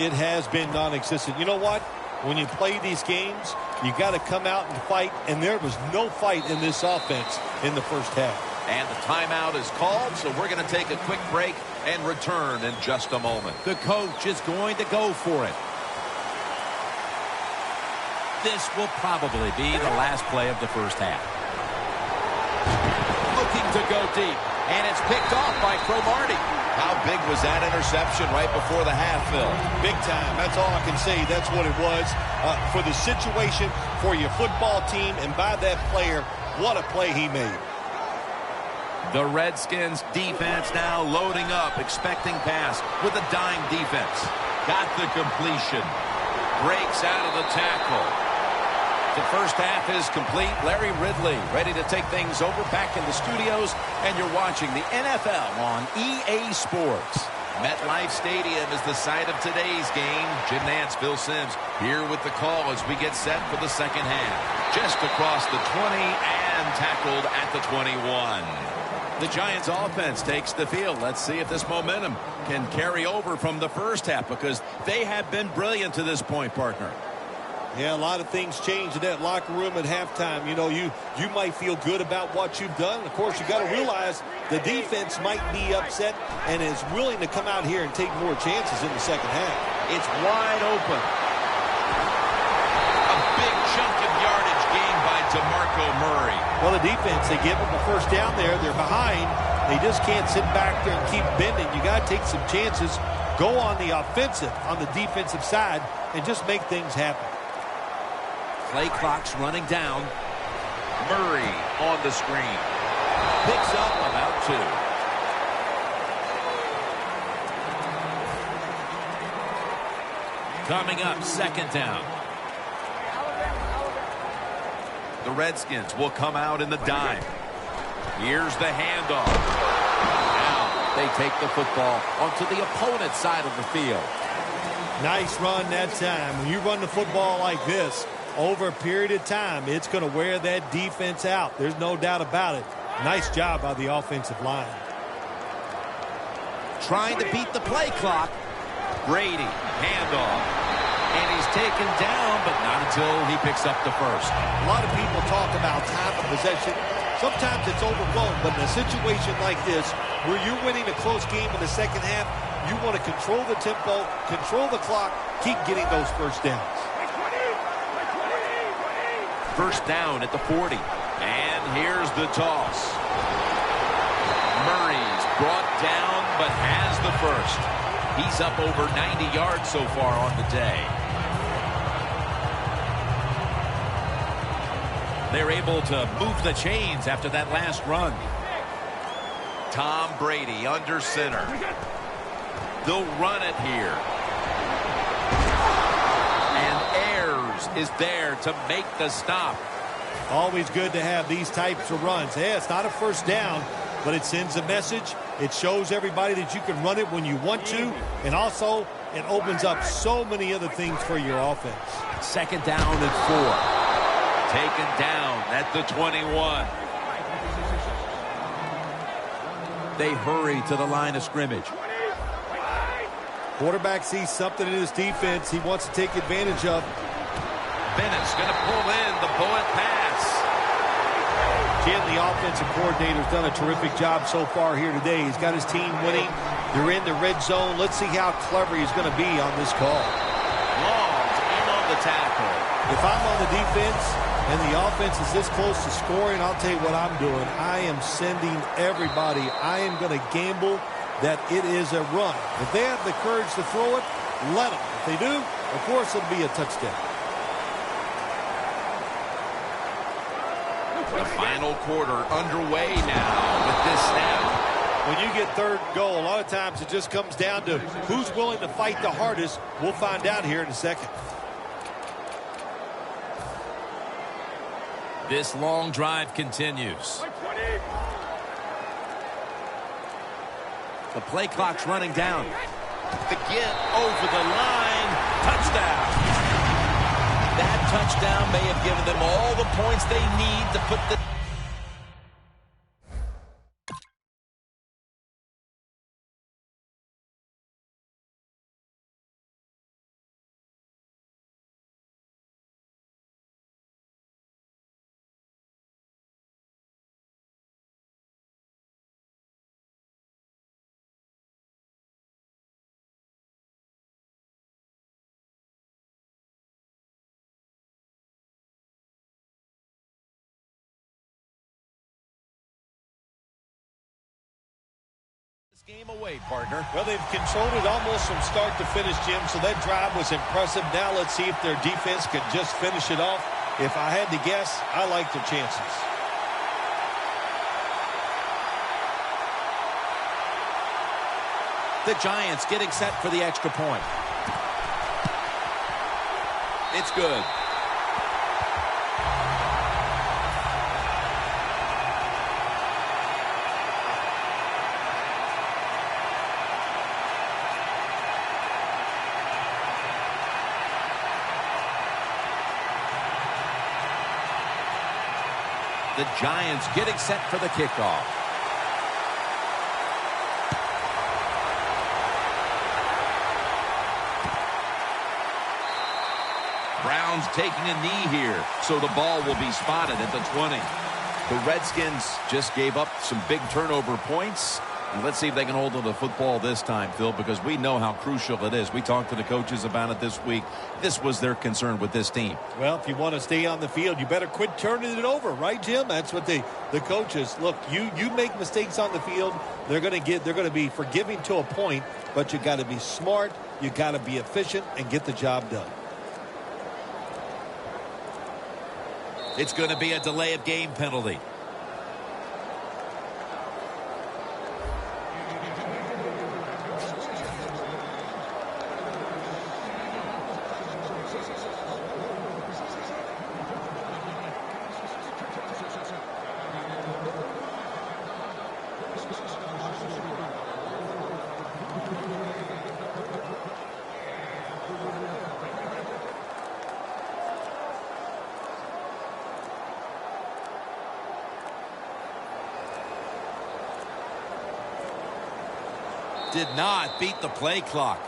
It has been non-existent. You know what? When you play these games, you got to come out and fight, and there was no fight in this offense in the first half. And the timeout is called, so we're going to take a quick break and return in just a moment. The coach is going to go for it. This will probably be the last play of the first half. Looking to go deep, and it's picked off by Cromartie. How big was that interception right before the half, Phil? Big time. That's all I can say. That's what it was. For the situation, for your football team, and by that player, what a play he made. The Redskins defense now loading up, expecting pass with a dime defense. Got the completion. Breaks out of the tackle. The first half is complete. Larry Ridley ready to take things over back in the studios, and you're watching the NFL on EA Sports. MetLife Stadium is the site of today's game. Jim Nantz, Phil Simms here with the call as we get set for the second half. Just across the 20 and tackled at the 21. The Giants offense takes the field. Let's see if this momentum can carry over from the first half, because they have been brilliant to this point, partner. Yeah, a lot of things change in that locker room at halftime. You know, you might feel good about what you've done. Of course, you got to realize the defense might be upset and is willing to come out here and take more chances in the second half. It's wide open. A big chunk of yardage gained by DeMarco Murray. Well, the defense, they give them a first down there. They're behind. They just can't sit back there and keep bending. You got to take some chances, go on the offensive, on the defensive side, and just make things happen. Play clock's running down. Murray on the screen. Picks up about 2. Coming up, second down. The Redskins will come out in the dime. Here's the handoff. Now they take the football onto the opponent's side of the field. Nice run that time. When you run the football like this, over a period of time, it's going to wear that defense out. There's no doubt about it. Nice job by the offensive line. Trying to beat the play clock. Brady, handoff. And he's taken down, but not until he picks up the first. A lot of people talk about time of possession. Sometimes it's overblown, but in a situation like this, where you're winning a close game in the second half, you want to control the tempo, control the clock, keep getting those first downs. First down at the 40. And here's the toss. Murray's brought down, but has the first. He's up over 90 yards so far on the day. They're able to move the chains after that last run. Tom Brady under center. They'll run it here. Is there to make the stop. Always good to have these types of runs. Yeah, it's not a first down, but it sends a message. It shows everybody that you can run it when you want to, and also it opens up so many other things for your offense. Second down and 4. Taken down at the 21. They hurry to the line of scrimmage. Quarterback sees something in his defense he wants to take advantage of. Bennett's going to pull in the bullet pass. Jim, the offensive coordinator, has done a terrific job so far here today. He's got his team winning. They're in the red zone. Let's see how clever he's going to be on this call. Long's in on the tackle. If I'm on the defense and the offense is this close to scoring, I'll tell you what I'm doing. I am sending everybody. I am going to gamble that it is a run. If they have the courage to throw it, let them. If they do, of course it'll be a touchdown. The final quarter underway now with this snap. When you get third and goal, a lot of times it just comes down to who's willing to fight the hardest. We'll find out here in a second. This long drive continues. The play clock's running down. Again, over the line. Touchdown. That touchdown may have given them all the points they need to put the... game away, partner. Well, they've controlled it almost from start to finish, Jim, so that drive was impressive. Now let's see if their defense can just finish it off. If I had to guess, I like their chances. The Giants getting set for the extra point. It's good. The Giants getting set for the kickoff. Browns taking a knee here, so the ball will be spotted at the 20. The Redskins just gave up some big turnover points. And let's see if they can hold on to the football this time, Phil, because we know how crucial it is. We talked to the coaches about it this week. This was their concern with this team. Well, if you want to stay on the field, you better quit turning it over, right, Jim? That's what the coaches look. You make mistakes on the field, they're going to be forgiving to a point, but you got to be smart, you got to be efficient, and get the job done. It's going to be a delay of game penalty. Did not beat the play clock.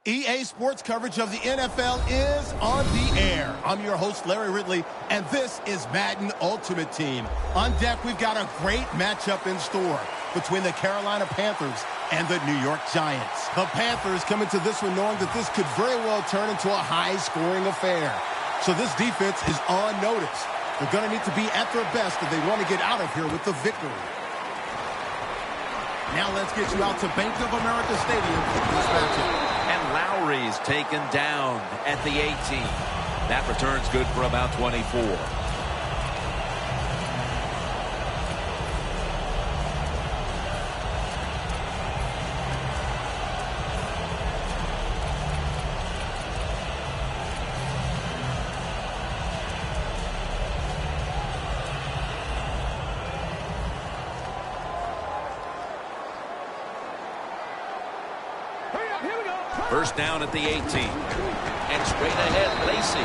EA Sports coverage of the NFL is on the air. I'm your host, Larry Ridley, and this is Madden Ultimate Team. On deck, we've got a great matchup in store between the Carolina Panthers and the New York Giants. The Panthers come into this one knowing that this could very well turn into a high-scoring affair. So this defense is on notice. They're going to need to be at their best if they want to get out of here with the victory. Now let's get you out to Bank of America Stadium for this matchup. And Lowry's taken down at the 18. That return's good for about 24. First down at the 18. And straight ahead, Lacey.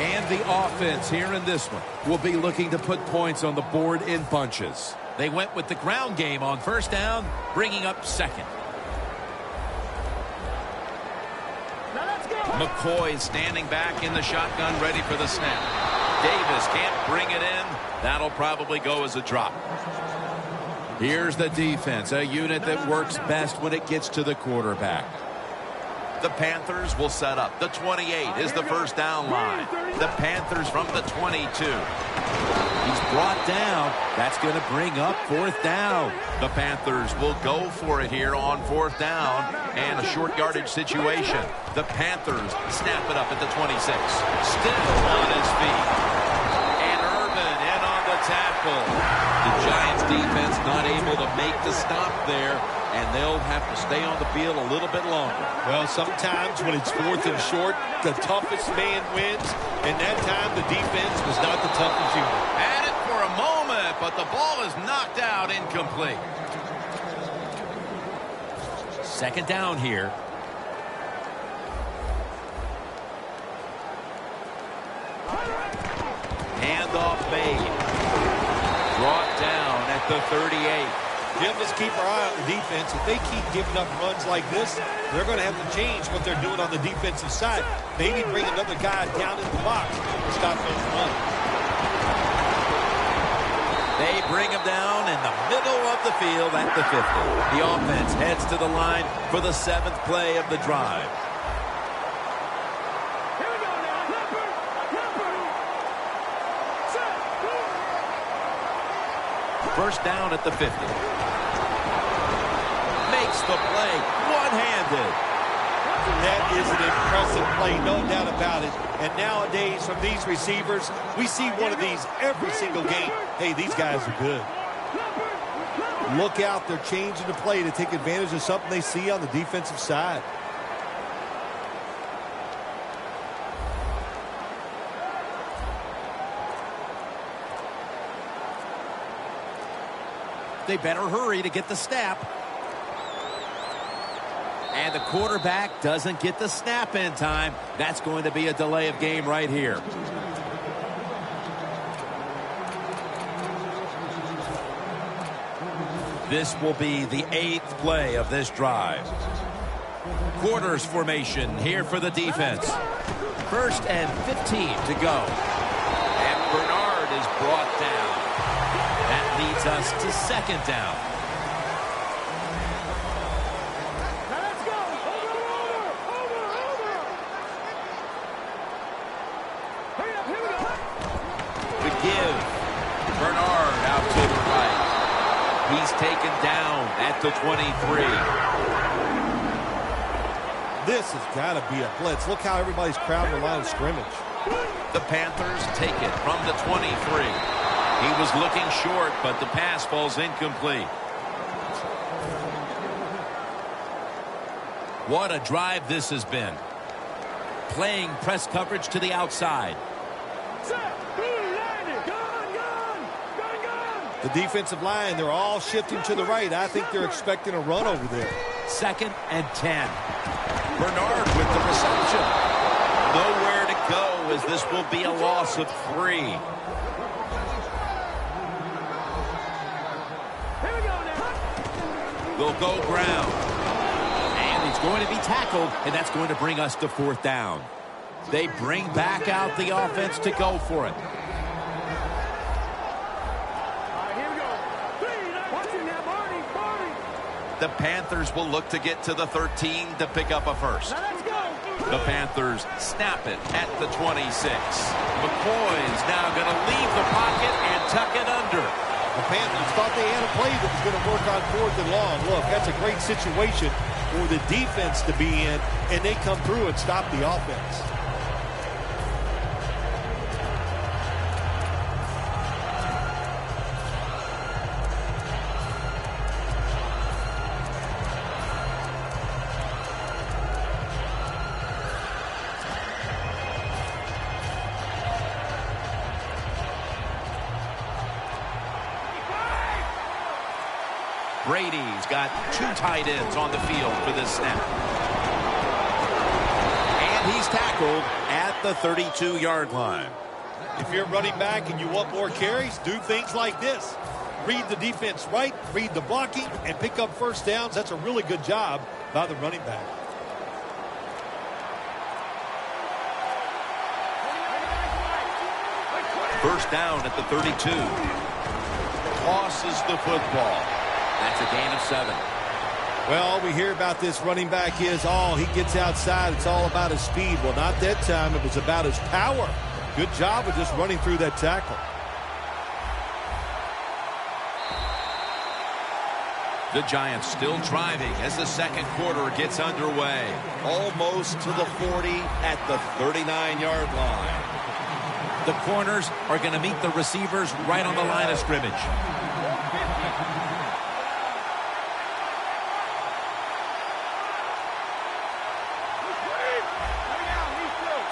And the offense here in this one will be looking to put points on the board in bunches. They went with the ground game on first down, bringing up second. Now let's go. McCoy standing back in the shotgun, ready for the snap. Davis can't bring it in. That'll probably go as a drop. Here's the defense, a unit that works best when it gets to the quarterback. The Panthers will set up. The 28 is the first down line. The Panthers from the 22. He's brought down. That's going to bring up fourth down. The Panthers will go for it here on fourth down and a short yardage situation. The Panthers snap it up at the 26. Still on his feet. And Urban in on the tackle. The Giants defense not able to make the stop there, and they'll have to stay on the field a little bit longer. Well, sometimes when it's fourth and short, the toughest man wins, and that time the defense was not the toughest unit. Had it for a moment, but the ball is knocked out, incomplete. Second down here. Handoff made. Brought down at the 38. Jim, let's keep our eye on the defense. If they keep giving up runs like this, they're going to have to change what they're doing on the defensive side. Maybe bring another guy down in the box to stop those runs. They bring him down in the middle of the field at the 50. The offense heads to the line for the 7th play of the drive. First down at the 50. Makes the play one-handed. That is an impressive play, no doubt about it. And nowadays, from these receivers, we see one of these every single game. Hey, these guys are good. Look out, they're changing the play to take advantage of something they see on the defensive side. They better hurry to get the snap. And the quarterback doesn't get the snap in time. That's going to be a delay of game right here. This will be the 8th play of this drive. Quarters formation here for the defense. First and 15 to go. And Bernard is brought down. That leads us to second down. Now let's go. Over. Hurry up, here we go. The give. Bernard out to the right. He's taken down at the 23. This has got to be a blitz. Look how everybody's crowding the line of scrimmage. The Panthers take it from the 23. He was looking short, but the pass falls incomplete. What a drive this has been. Playing press coverage to the outside. The defensive line, they're all shifting to the right. I think they're expecting a run over there. Second and 10. Bernard with the reception. Nowhere to go as this will be a loss of 3. They'll go ground. And he's going to be tackled, and that's going to bring us to 4th down. They bring back out the offense to go for it. The Panthers will look to get to the 13 to pick up a first. The Panthers snap it at the 26. McCoy's now going to leave the pocket and tuck it under. The Panthers thought they had a play that was going to work on 4th and long. Look, that's a great situation for the defense to be in, and they come through and stop the offense. Brady's got 2 tight ends on the field for this snap. And he's tackled at the 32-yard line. If you're running back and you want more carries, do things like this. Read the defense right, read the blocking, and pick up first downs. That's a really good job by the running back. First down at the 32. Tosses the football. That's a gain of 7. Well, all we hear about this running back is, he gets outside. It's all about his speed. Well, not that time. It was about his power. Good job of just running through that tackle. The Giants still driving as the second quarter gets underway. Almost to the 40 at the 39-yard line. The corners are going to meet the receivers right on the line of scrimmage.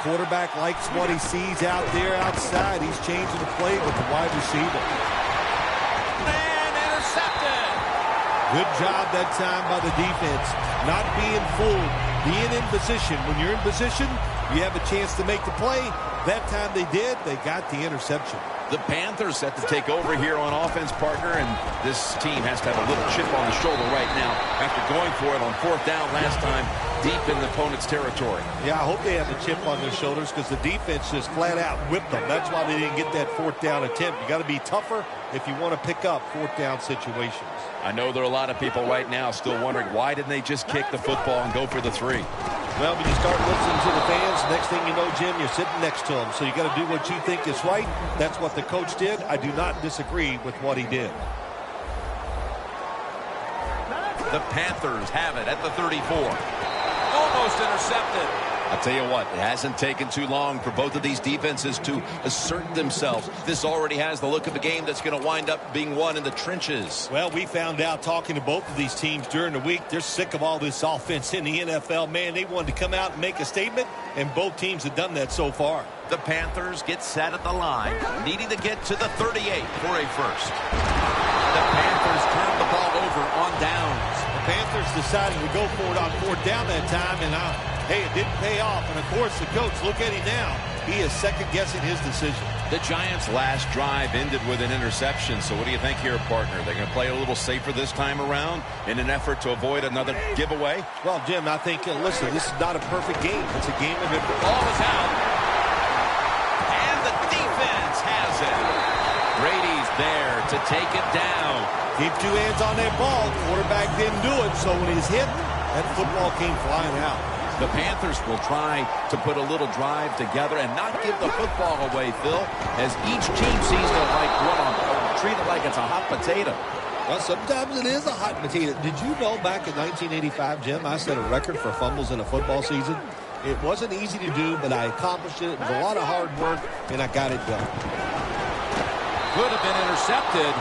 Quarterback likes what he sees out there outside. He's changing the play with the wide receiver. And intercepted. Good job that time by the defense. Not being fooled. Being in position. When you're in position, you have a chance to make the play. That time they did. They got the interception. The Panthers set to take over here on offense, partner, and this team has to have a little chip on the shoulder right now after going for it on 4th down last time deep in the opponent's territory. Yeah, I hope they have a chip on their shoulders because the defense just flat out whipped them. That's why they didn't get that 4th down attempt. You got to be tougher if you want to pick up 4th down situations. I know there are a lot of people right now still wondering why didn't they just kick the football and go for the 3? Well, when you start listening to the fans, next thing you know, Jim, you're sitting next to them. So you got to do what you think is right. That's what the coach did. I do not disagree with what he did. The Panthers have it at the 34. Almost intercepted. I'll tell you what, it hasn't taken too long for both of these defenses to assert themselves. This already has the look of a game that's going to wind up being won in the trenches. Well, we found out talking to both of these teams during the week, they're sick of all this offense in the NFL. Man, they wanted to come out and make a statement, and both teams have done that so far. The Panthers get set at the line, needing to get to the 38 for a first. The Panthers turn the ball over on downs. The Panthers decided to go for it on 4th down that time, and hey, it didn't pay off. And, of course, the coach, look at him now. He is second-guessing his decision. The Giants' last drive ended with an interception. So what do you think here, partner? They're going to play a little safer this time around in an effort to avoid another giveaway? Well, Jim, I think, listen, this is not a perfect game. It's a game of it. Ball is out. And the defense has it. Brady's there to take it down. Keep 2 hands on that ball. The quarterback didn't do it, so when he's hit, that football came flying out. The Panthers will try to put a little drive together and not give the football away, Phil, as each team sees it like treat it like it's a hot potato. Well, sometimes it is a hot potato. Did you know back in 1985, Jim, I set a record for fumbles in a football season? It wasn't easy to do, but I accomplished it. It was a lot of hard work, and I got it done. Could have been intercepted.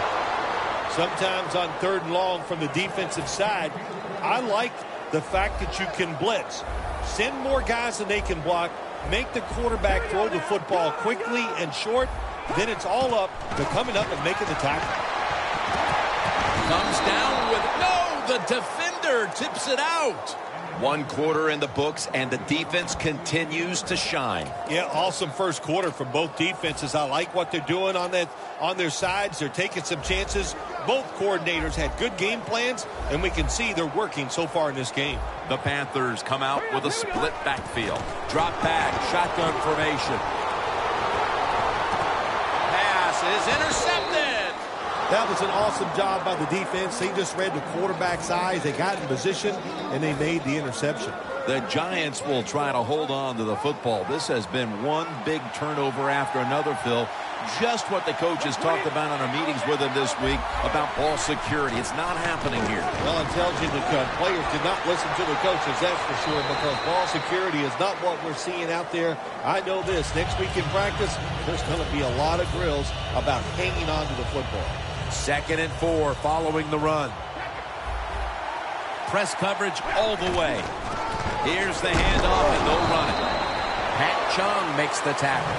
Sometimes on 3rd and long from the defensive side, I like the fact that you can blitz. Send more guys than they can block. Make the quarterback throw the football quickly and short. Then it's all up to coming up and making the tackle. Comes down with the defender tips it out. 1 quarter in the books, and the defense continues to shine. Yeah, awesome first quarter from both defenses. I like what they're doing on their sides. They're taking some chances. Both coordinators had good game plans, and we can see they're working so far in this game. The Panthers come out with a split backfield. Drop back, shotgun formation. Pass is intercepted. That was an awesome job by the defense. They just read the quarterback's eyes. They got in position, and they made the interception. The Giants will try to hold on to the football. This has been one big turnover after another, Phil. Just what the coaches talked about in our meetings with him this week about ball security. It's not happening here. Well, it tells you the players did not listen to the coaches, that's for sure, because ball security is not what we're seeing out there. I know this. Next week in practice, there's going to be a lot of drills about hanging on to the football. 2nd and 4 following the run. Press coverage all the way. Here's the handoff and no running. Pat Chung makes the tackle.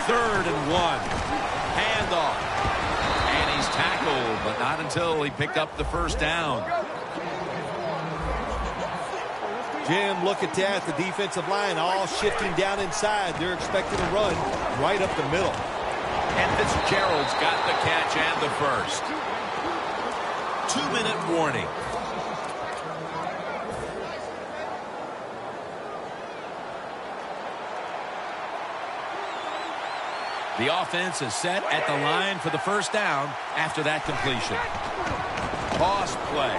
3rd and 1. Handoff. And he's tackled, but not until he picked up the first down. Jim, look at that. The defensive line all shifting down inside. They're expecting a run right up the middle. And Fitzgerald's got the catch and the first. 2-minute warning. The offense is set at the line for the first down after that completion. Toss play.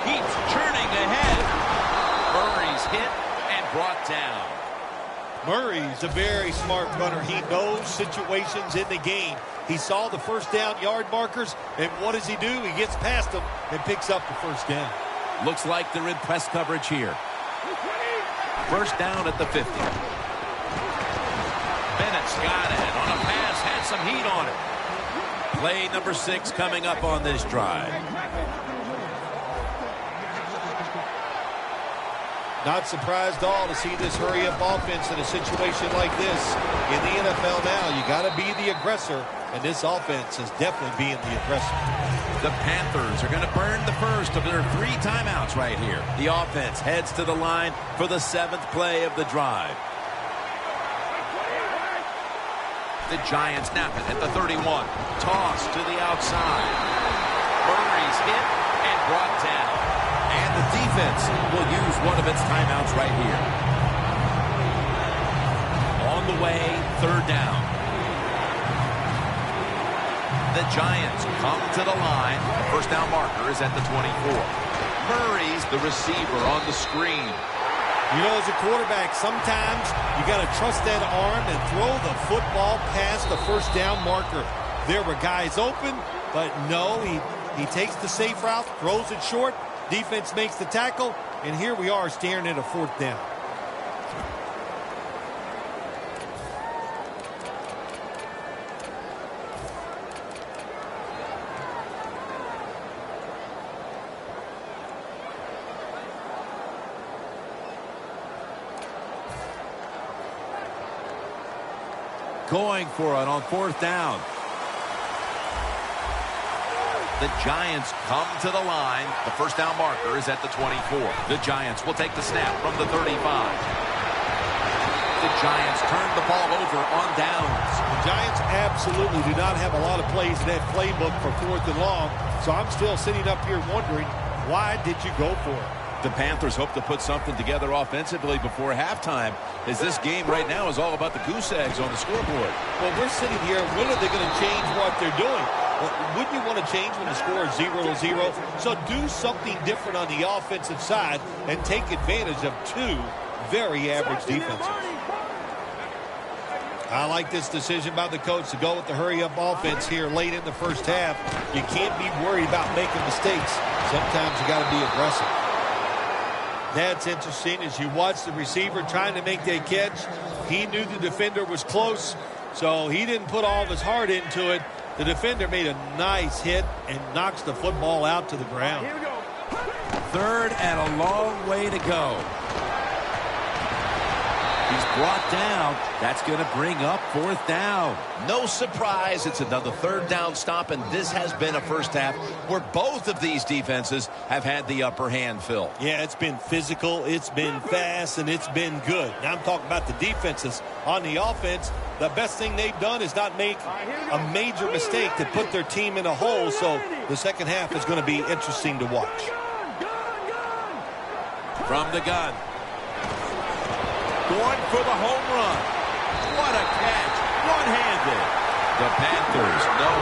Keeps churning ahead. Murray's hit and brought down. Murray's a very smart runner. He knows situations in the game. He saw the first down yard markers, and what does he do? He gets past them and picks up the first down. Looks like they're in press coverage here. First down at the 50. Bennett's got it on a pass, had some heat on it. Play number 6 coming up on this drive. Not surprised at all to see this hurry-up offense in a situation like this. In the NFL now, you got to be the aggressor, and this offense is definitely being the aggressor. The Panthers are going to burn the first of their 3 timeouts right here. The offense heads to the line for the 7th play of the drive. The Giants snap it at the 31. Toss to the outside. Murray's hit and brought down. And the defense will use one of its timeouts right here. On the way, 3rd down. The Giants come to the line. The first down marker is at the 24. Murray's the receiver on the screen. You know, as a quarterback, sometimes you got to trust that arm and throw the football past the first down marker. There were guys open, but no, he takes the safe route, throws it short. Defense makes the tackle, and here we are staring at a 4th down. Going for it on 4th down. The Giants come to the line. The first down marker is at the 24. The Giants will take the snap from the 35. The Giants turn the ball over on downs. The Giants absolutely do not have a lot of plays in that playbook for 4th and long, so I'm still sitting up here wondering, why did you go for it? The Panthers hope to put something together offensively before halftime, as this game right now is all about the goose eggs on the scoreboard. Well, we're sitting here, when are they going to change what they're doing? Well, wouldn't you want to change when the score is 0-0? So do something different on the offensive side and take advantage of 2 very average defenses. I like this decision by the coach to go with the hurry-up offense here late in the first half. You can't be worried about making mistakes. Sometimes you got to be aggressive. That's interesting. As you watch the receiver trying to make that catch, he knew the defender was close, so he didn't put all of his heart into it. The defender made a nice hit and knocks the football out to the ground. 3rd and a long way to go. He He's brought down. That's going to bring up 4th down. No surprise, it's another 3rd down stop, and this has been a first half where both of these defenses have had the upper hand, Phil. Yeah, it's been physical, it's been fast, and it's been good. Now I'm talking about the defenses. On the offense, the best thing they've done is not make a major mistake to put their team in a hole, so the second half is going to be interesting to watch. From the gun. Going for the home run. What a catch. One-handed. The Panthers know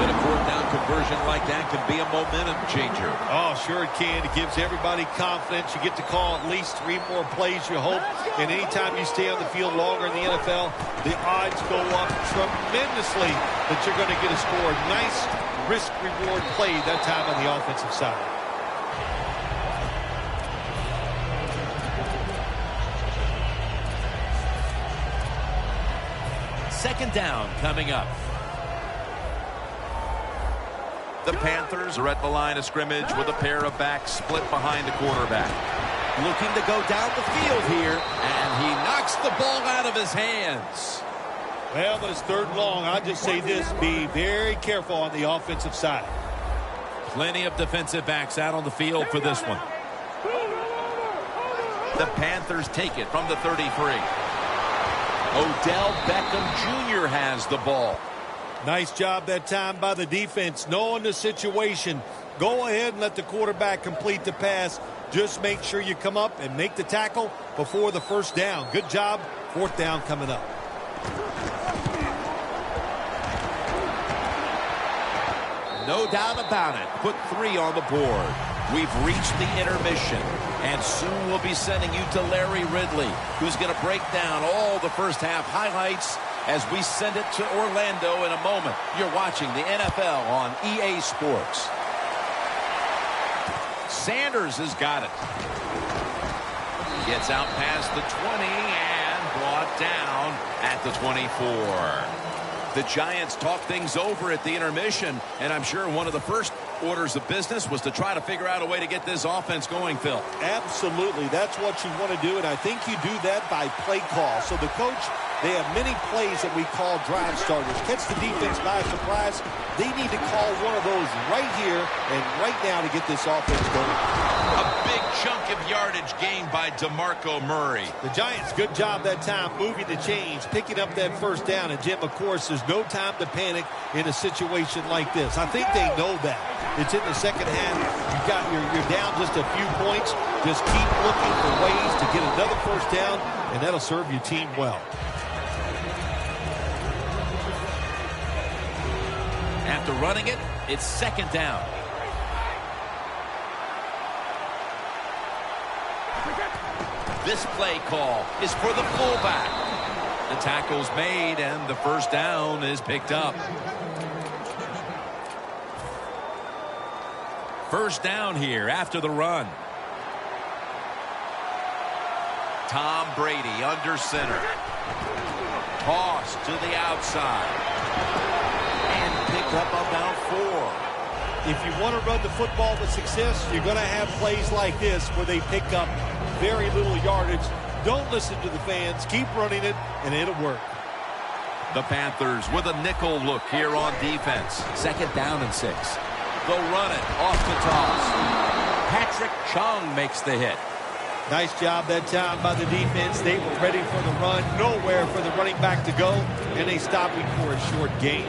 that a 4th down conversion like that can be a momentum changer. Oh, sure it can. It gives everybody confidence. You get to call at least 3 more plays, you hope. And anytime you stay on the field longer in the NFL, the odds go up tremendously that you're going to get a score. Nice risk-reward play that time on the offensive side. Second down coming up. The Panthers are at the line of scrimmage with a pair of backs split behind the quarterback. Looking to go down the field here, and he knocks the ball out of his hands. Well, but it's 3rd and long. I'll just say this, be very careful on the offensive side. Plenty of defensive backs out on the field for this one. The Panthers take it from the 33. Odell Beckham Jr. has the ball. Nice job that time by the defense, knowing the situation. Go ahead and let the quarterback complete the pass. Just make sure you come up and make the tackle before the 1st down. Good job. 4th down coming up. No doubt about it. Put 3 on the board. We've reached the intermission, and soon we'll be sending you to Larry Ridley, who's going to break down all the first half highlights as we send it to Orlando in a moment. You're watching the NFL on EA Sports. Sanders has got it. Gets out past the 20 and brought down at the 24. The Giants talk things over at the intermission, and I'm sure one of the first orders of business was to try to figure out a way to get this offense going, Phil. Absolutely. That's what you want to do, and I think you do that by play call. So the coach, they have many plays that we call drive starters. Catch the defense by surprise. They need to call one of those right here and right now to get this offense going. A big chunk of yardage gained by DeMarco Murray. The Giants, good job that time moving the chains, picking up that 1st down. And, Jim, of course, there's no time to panic in a situation like this. I think they know that. It's in the second half. You're down just a few points. Just keep looking for ways to get another 1st down, and that'll serve your team well. After running it, it's 2nd down. This play call is for the fullback. The tackle's made, and the 1st down is picked up. 1st down here after the run. Tom Brady under center. Toss to the outside. And picked up about 4. If you want to run the football with success, you're going to have plays like this where they pick up very little yardage. Don't listen to the fans. Keep running it, and it'll work. The Panthers with a nickel look here on defense. 2nd down and 6. They'll run it off the toss. Patrick Chung makes the hit. Nice job that time by the defense. They were ready for the run. Nowhere for the running back to go, and they stopped him for a short gain.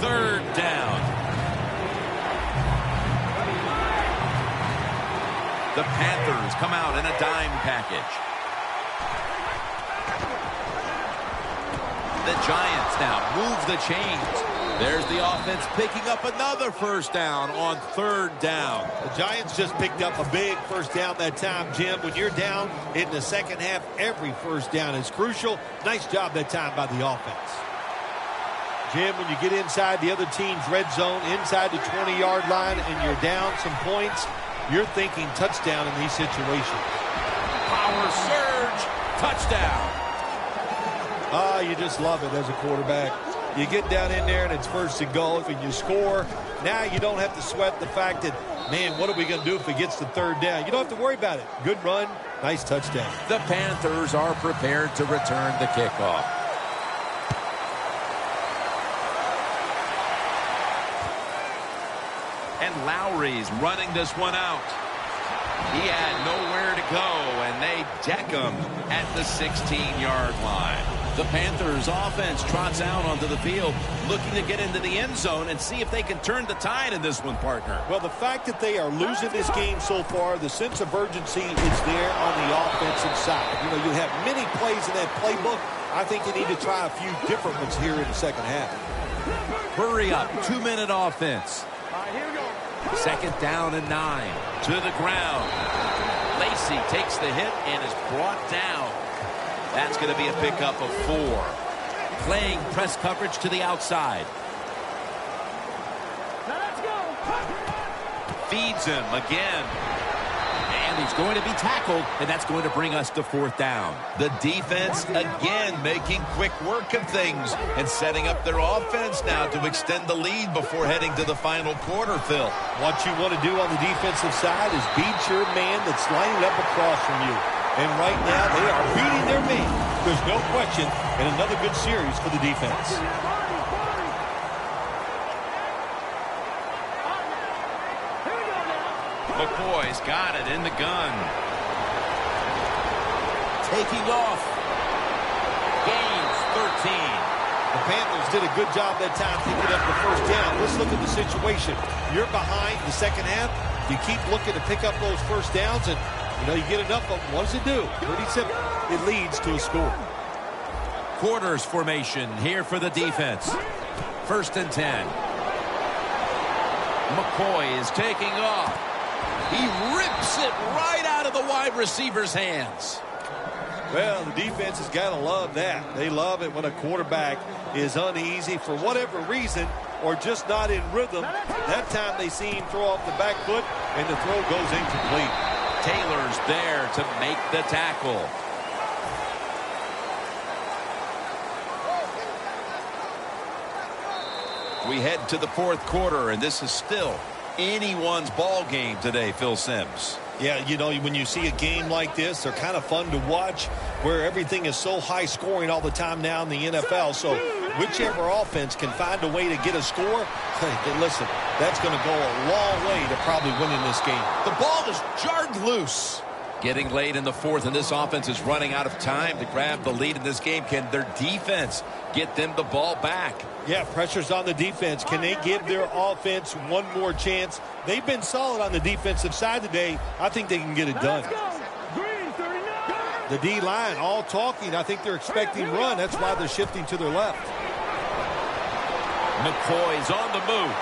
3rd down. The Panthers come out in a dime package. The Giants now move the chains. There's the offense picking up another 1st down on 3rd down. The Giants just picked up a big 1st down that time, Jim. When you're down in the second half, every 1st down is crucial. Nice job that time by the offense. Jim, when you get inside the other team's red zone, inside the 20-yard line, and you're down some points, you're thinking touchdown in these situations. Power surge, touchdown. You just love it as a quarterback. You get down in there and it's 1st and goal. If you score, now you don't have to sweat the fact that Man, what are we going to do if he gets the third down? You don't have to worry about it. Good run, nice touchdown. The Panthers are prepared to return the kickoff. And Lowry's running this one out. He had nowhere to go, and they deck him at the 16-yard line. The Panthers offense trots out onto the field, looking to get into the end zone and see if they can turn the tide in this one, partner. Well, the fact that they are losing this game so far, the sense of urgency is there on the offensive side. You know, you have many plays in that playbook. I think they need to try a few different ones here in the second half. Hurry up, 2-minute offense. All right, here we go. Second down and 9. To the ground. Lacey takes the hit and is brought down. That's going to be a pickup of 4. Playing press coverage to the outside. Now let's go. Feeds him again. And he's going to be tackled, and that's going to bring us to 4th down. The defense again making quick work of things and setting up their offense now to extend the lead before heading to the final quarter, Phil. What you want to do on the defensive side is beat your man that's lining up across from you. And right now, they are beating their man. There's no question, and another good series for the defense. McCoy's got it in the gun. Taking off. Gains 13. The Panthers did a good job that time picking up the first down. Let's look at the situation. You're behind the second half. You keep looking to pick up those first downs, and you know you get enough of them. What does it do? Pretty simple. It leads to a score. Quarters formation here for the defense. 1st and 10. McCoy is taking off. He rips it right out of the wide receiver's hands. Well, the defense has got to love that. They love it when a quarterback is uneasy for whatever reason or just not in rhythm. That time they see him throw off the back foot, and the throw goes incomplete. Taylor's there to make the tackle. We head to the 4th quarter, and this is still anyone's ball game today, Phil Simms. Yeah, you know, when you see a game like this, they're kind of fun to watch where everything is so high scoring all the time now in the NFL. So whichever offense can find a way to get a score, hey, listen, that's going to go a long way to probably winning this game. The ball is jarred loose. Getting late in the 4th, and this offense is running out of time to grab the lead in this game. Can their defense get them the ball back? Yeah, pressure's on the defense. Can they give their offense one more chance? They've been solid on the defensive side today. I think they can get it done. The D-line all talking. I think they're expecting run. That's why they're shifting to their left. McCoy's on the move.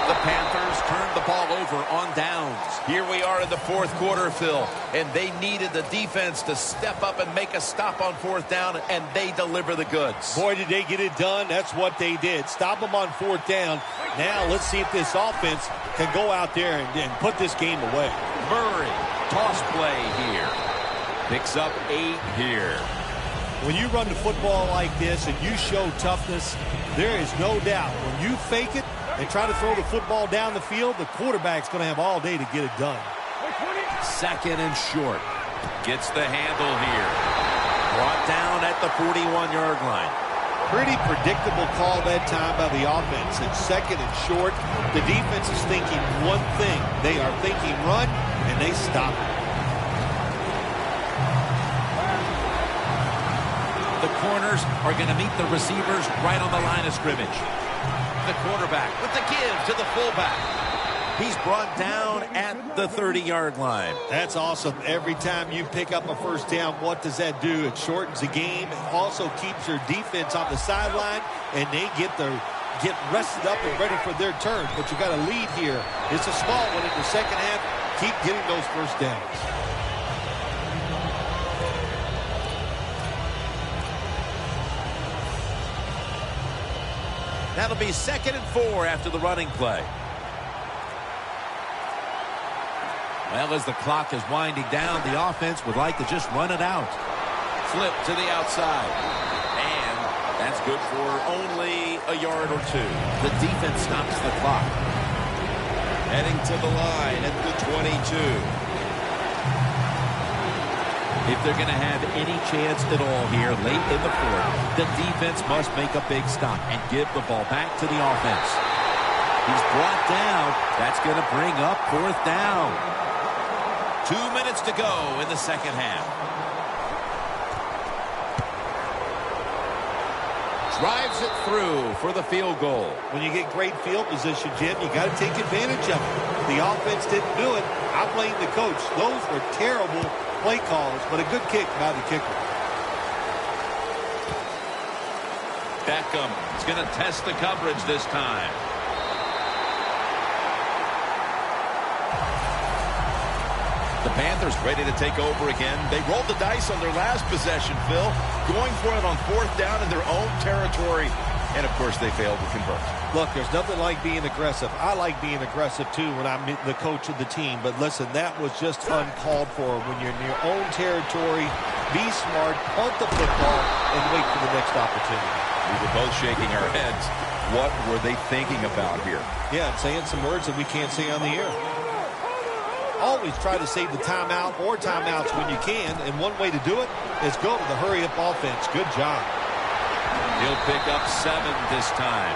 The Panthers turned the ball over on downs. Here we are in the 4th quarter, Phil, and they needed the defense to step up and make a stop on 4th down, and they deliver the goods. Boy, did they get it done. That's what they did. Stop them on 4th down. Now let's see if this offense can go out there and put this game away. Murray, toss play here. Picks up 8 here. When you run the football like this and you show toughness, there is no doubt when you fake it and try to throw the football down the field, the quarterback's going to have all day to get it done. 2nd and short. Gets the handle here. Brought down at the 41-yard line. Pretty predictable call that time by the offense. It's 2nd and short. The defense is thinking one thing. They are thinking run, and they stop it. The corners are going to meet the receivers right on the line of scrimmage. The quarterback with the give to the fullback. He's brought down at the 30-yard line. That's awesome. Every time you pick up a first down, what does that do? It shortens the game. It also keeps your defense on the sideline, and they get rested up and ready for their turn. But you got a lead here. It's a small one in the second half. Keep getting those first downs. That'll be 2nd and 4 after the running play. Well, as the clock is winding down, the offense would like to just run it out. Flip to the outside. And that's good for only a yard or 2. The defense stops the clock. Heading to the line at the 22. If they're going to have any chance at all here late in the fourth, the defense must make a big stop and give the ball back to the offense. He's brought down. That's going to bring up fourth down. 2 minutes to go in the second half. Drives it through for the field goal. When you get great field position, Jim, you got to take advantage of it. The offense didn't do it. I blame the coach. Those were terrible play calls, but a good kick by the kicker. Beckham is going to test the coverage this time. The Panthers ready to take over again. They rolled the dice on their last possession, Phil, going for it on fourth down in their own territory. And, of course, they failed to convert. Look, there's nothing like being aggressive. I like being aggressive, too, when I'm the coach of the team. But, listen, that was just uncalled for. When you're in your own territory, be smart, punt the football, and wait for the next opportunity. We were both shaking our heads. What were they thinking about here? Yeah, saying some words that we can't say on the air. Always try to save the timeout or timeouts when you can, and one way to do it is go to the hurry-up offense. Good job. He'll pick up 7 this time.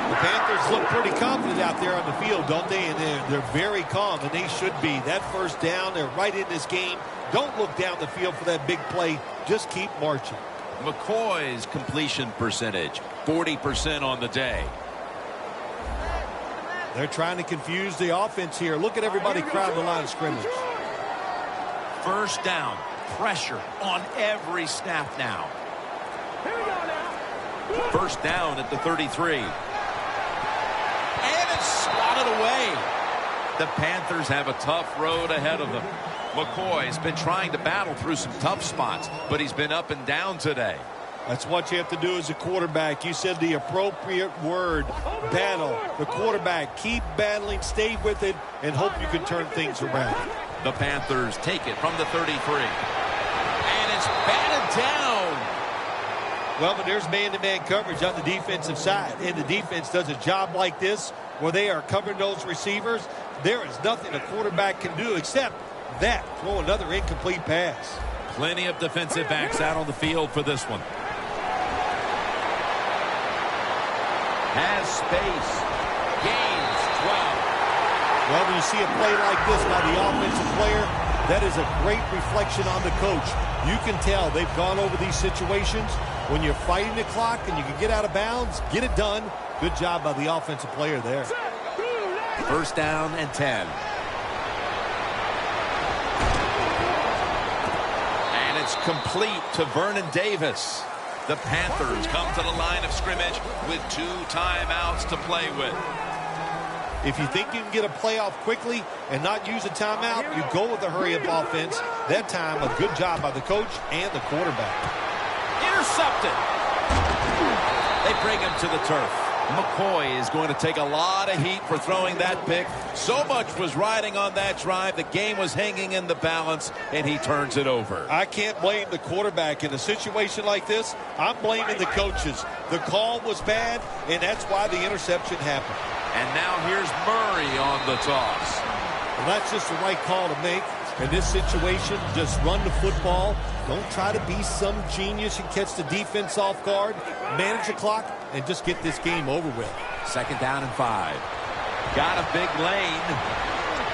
The Panthers look pretty confident out there on the field, don't they? And they're very calm, and they should be. That first down, they're right in this game. Don't look down the field for that big play. Just keep marching. McCoy's completion percentage, 40% on the day. They're trying to confuse the offense here. Look at everybody crowding the line of scrimmage. First down, pressure on every snap now. First down at the 33. And it's swatted away. The Panthers have a tough road ahead of them. McCoy's been trying to battle through some tough spots, but he's been up and down today. That's what you have to do as a quarterback. You said the appropriate word, battle. The quarterback, keep battling, stay with it, and hope you can turn things around. The Panthers take it from the 33. And it's batted down. Well, but there's man-to-man coverage on the defensive side, and the defense does a job like this where they are covering those receivers. There is nothing a quarterback can do except that, throw another incomplete pass. Plenty of defensive backs out on the field for this one. Has space. Gains 12. Well, when you see a play like this by the offensive player, that is a great reflection on the coach. You can tell they've gone over these situations. When you're fighting the clock and you can get out of bounds, get it done. Good job by the offensive player there. First down and 10. And it's complete to Vernon Davis. The Panthers come to the line of scrimmage with 2 timeouts to play with. If you think you can get a playoff quickly and not use a timeout, you go with the hurry-up offense. That time, a good job by the coach and the quarterback. Intercepted. They bring him to the turf. McCoy is going to take a lot of heat for throwing that pick. So much was riding on that drive. The game was hanging in the balance, and he turns it over. I can't blame the quarterback in a situation like this. I'm blaming the coaches. The call was bad, and that's why the interception happened. And now here's Murray on the toss. Well, that's just the right call to make. In this situation, just run the football. Don't try to be some genius and catch the defense off guard. Manage the clock and just get this game over with. Second down and 5. Got a big lane.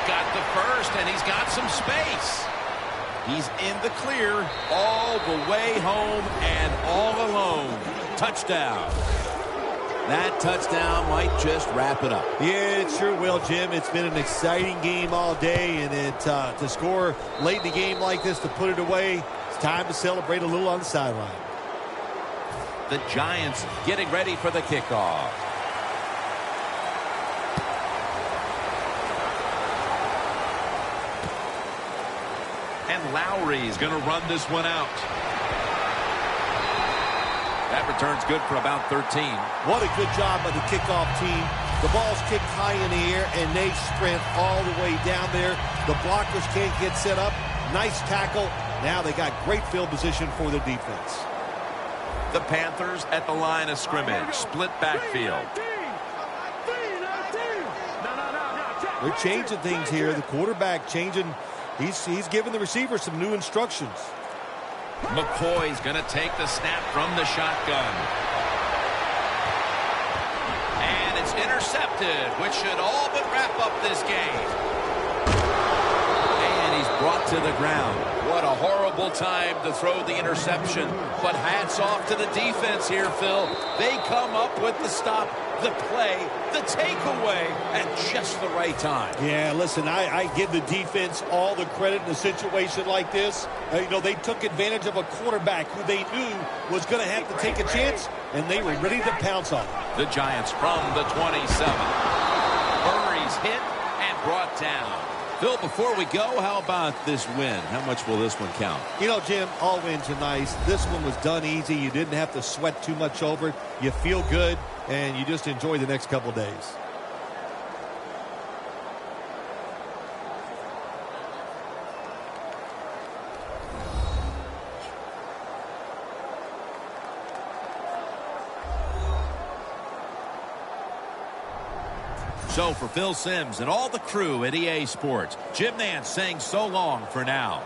Got the first, and he's got some space. He's in the clear all the way home and all alone. Touchdown. That touchdown might just wrap it up. Yeah, it sure will, Jim. It's been an exciting game all day, and to score late in the game like this, to put it away, it's time to celebrate a little on the sideline. The Giants getting ready for the kickoff. And Lowry's going to run this one out. That return's good for about 13. What a good job by the kickoff team. The ball's kicked high in the air, and they sprint all the way down there. The blockers can't get set up. Nice tackle. Now they got great field position for the defense. The Panthers at the line of scrimmage. Split backfield. They're changing things here. The quarterback changing. He's giving the receiver some new instructions. McCoy's going to take the snap from the shotgun. And it's intercepted, which should all but wrap up this game. And he's brought to the ground. What a horrible time to throw the interception. But hats off to the defense here, Phil. They come up with the stop, the play, the takeaway at just the right time. Yeah, listen, I give the defense all the credit in a situation like this. They took advantage of a quarterback who they knew was going to have to take a chance, and they were ready to pounce on him. The Giants from the 27. Murray's hit and brought down. Phil, before we go, how about this win? How much will this one count? Jim, all wins are nice. This one was done easy. You didn't have to sweat too much over it. You feel good, and you just enjoy the next couple days. So for Phil Simms and all the crew at EA Sports, Jim Nantz saying so long for now.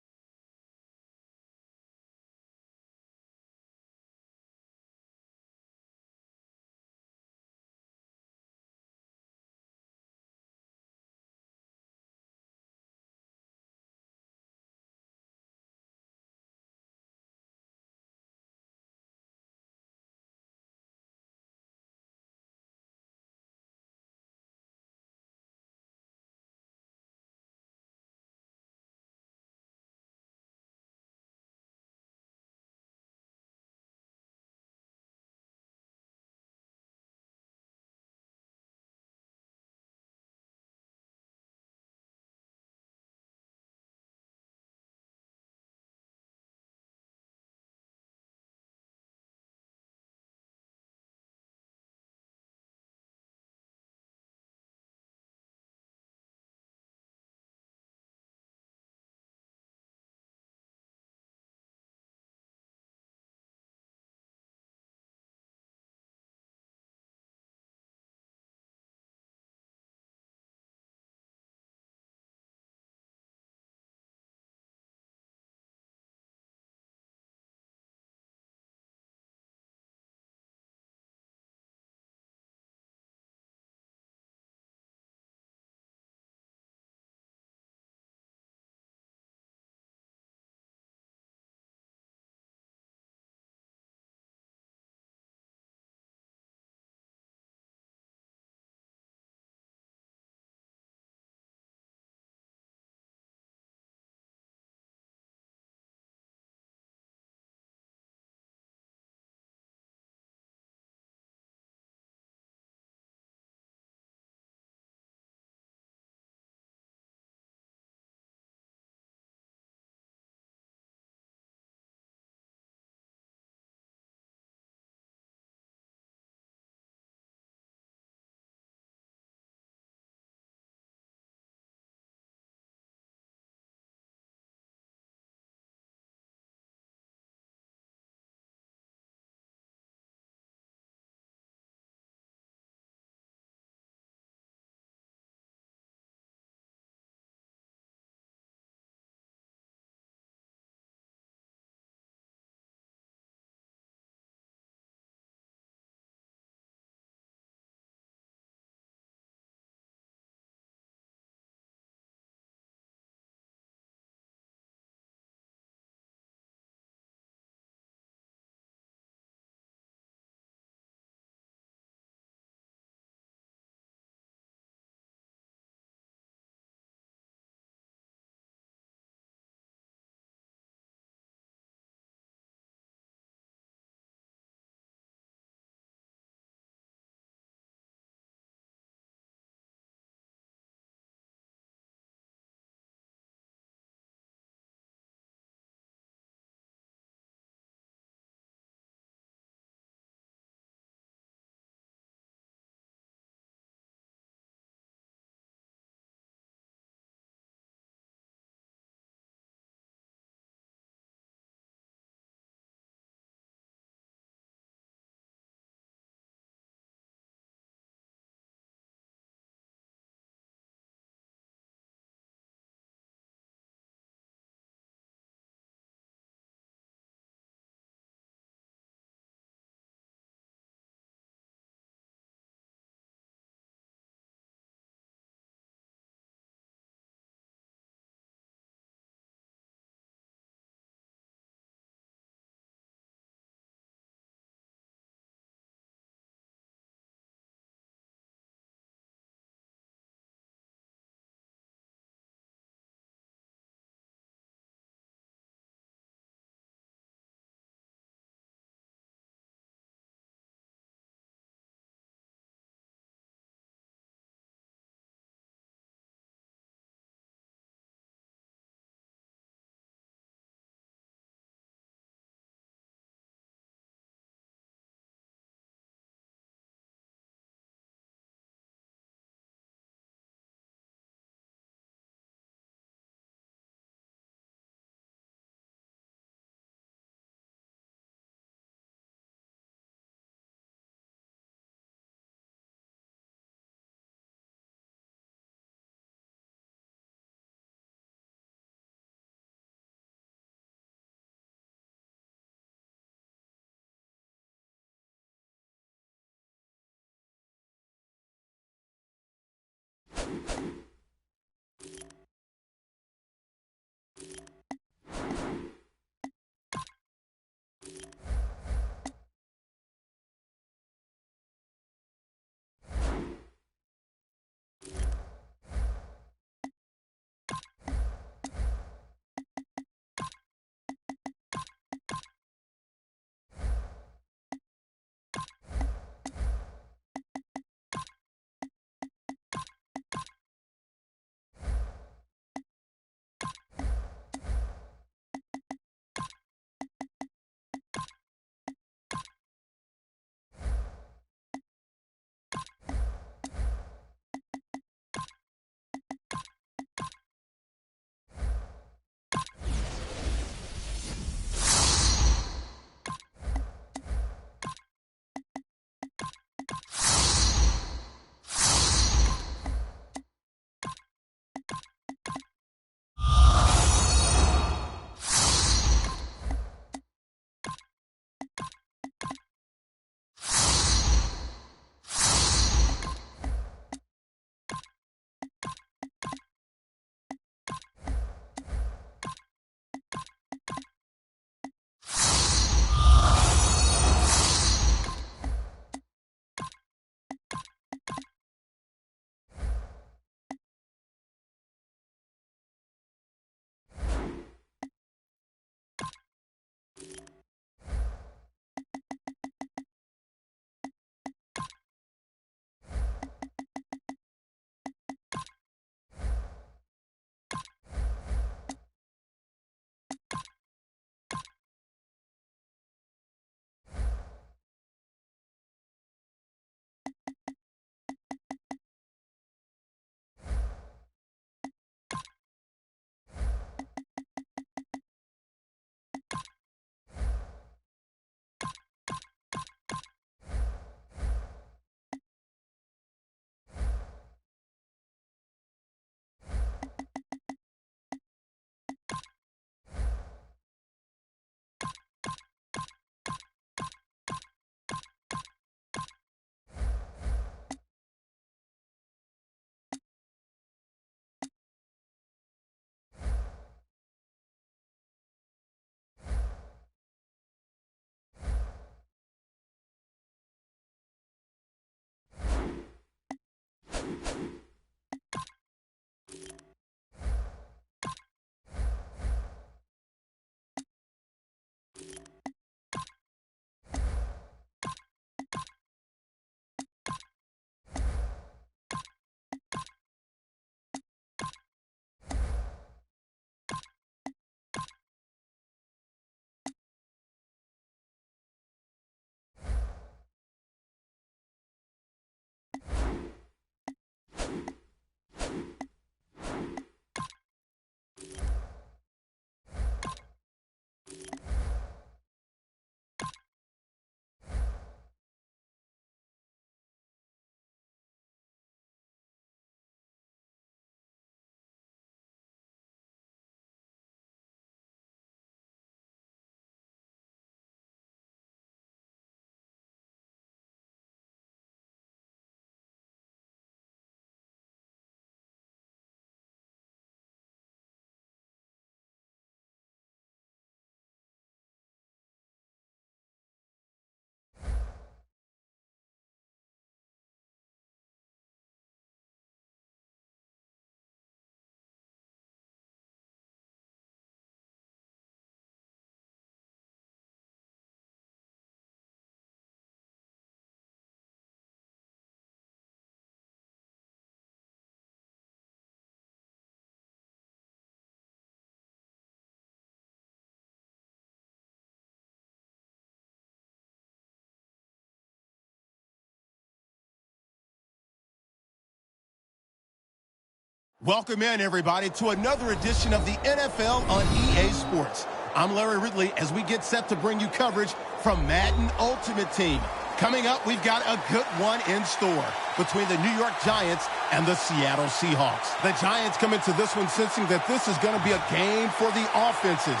Welcome in, everybody, to another edition of the NFL on EA Sports. I'm Larry Ridley as we get set to bring you coverage from Madden Ultimate Team. Coming up, we've got a good one in store between the New York Giants and the Seattle Seahawks. The Giants come into this one sensing that this is going to be a game for the offenses.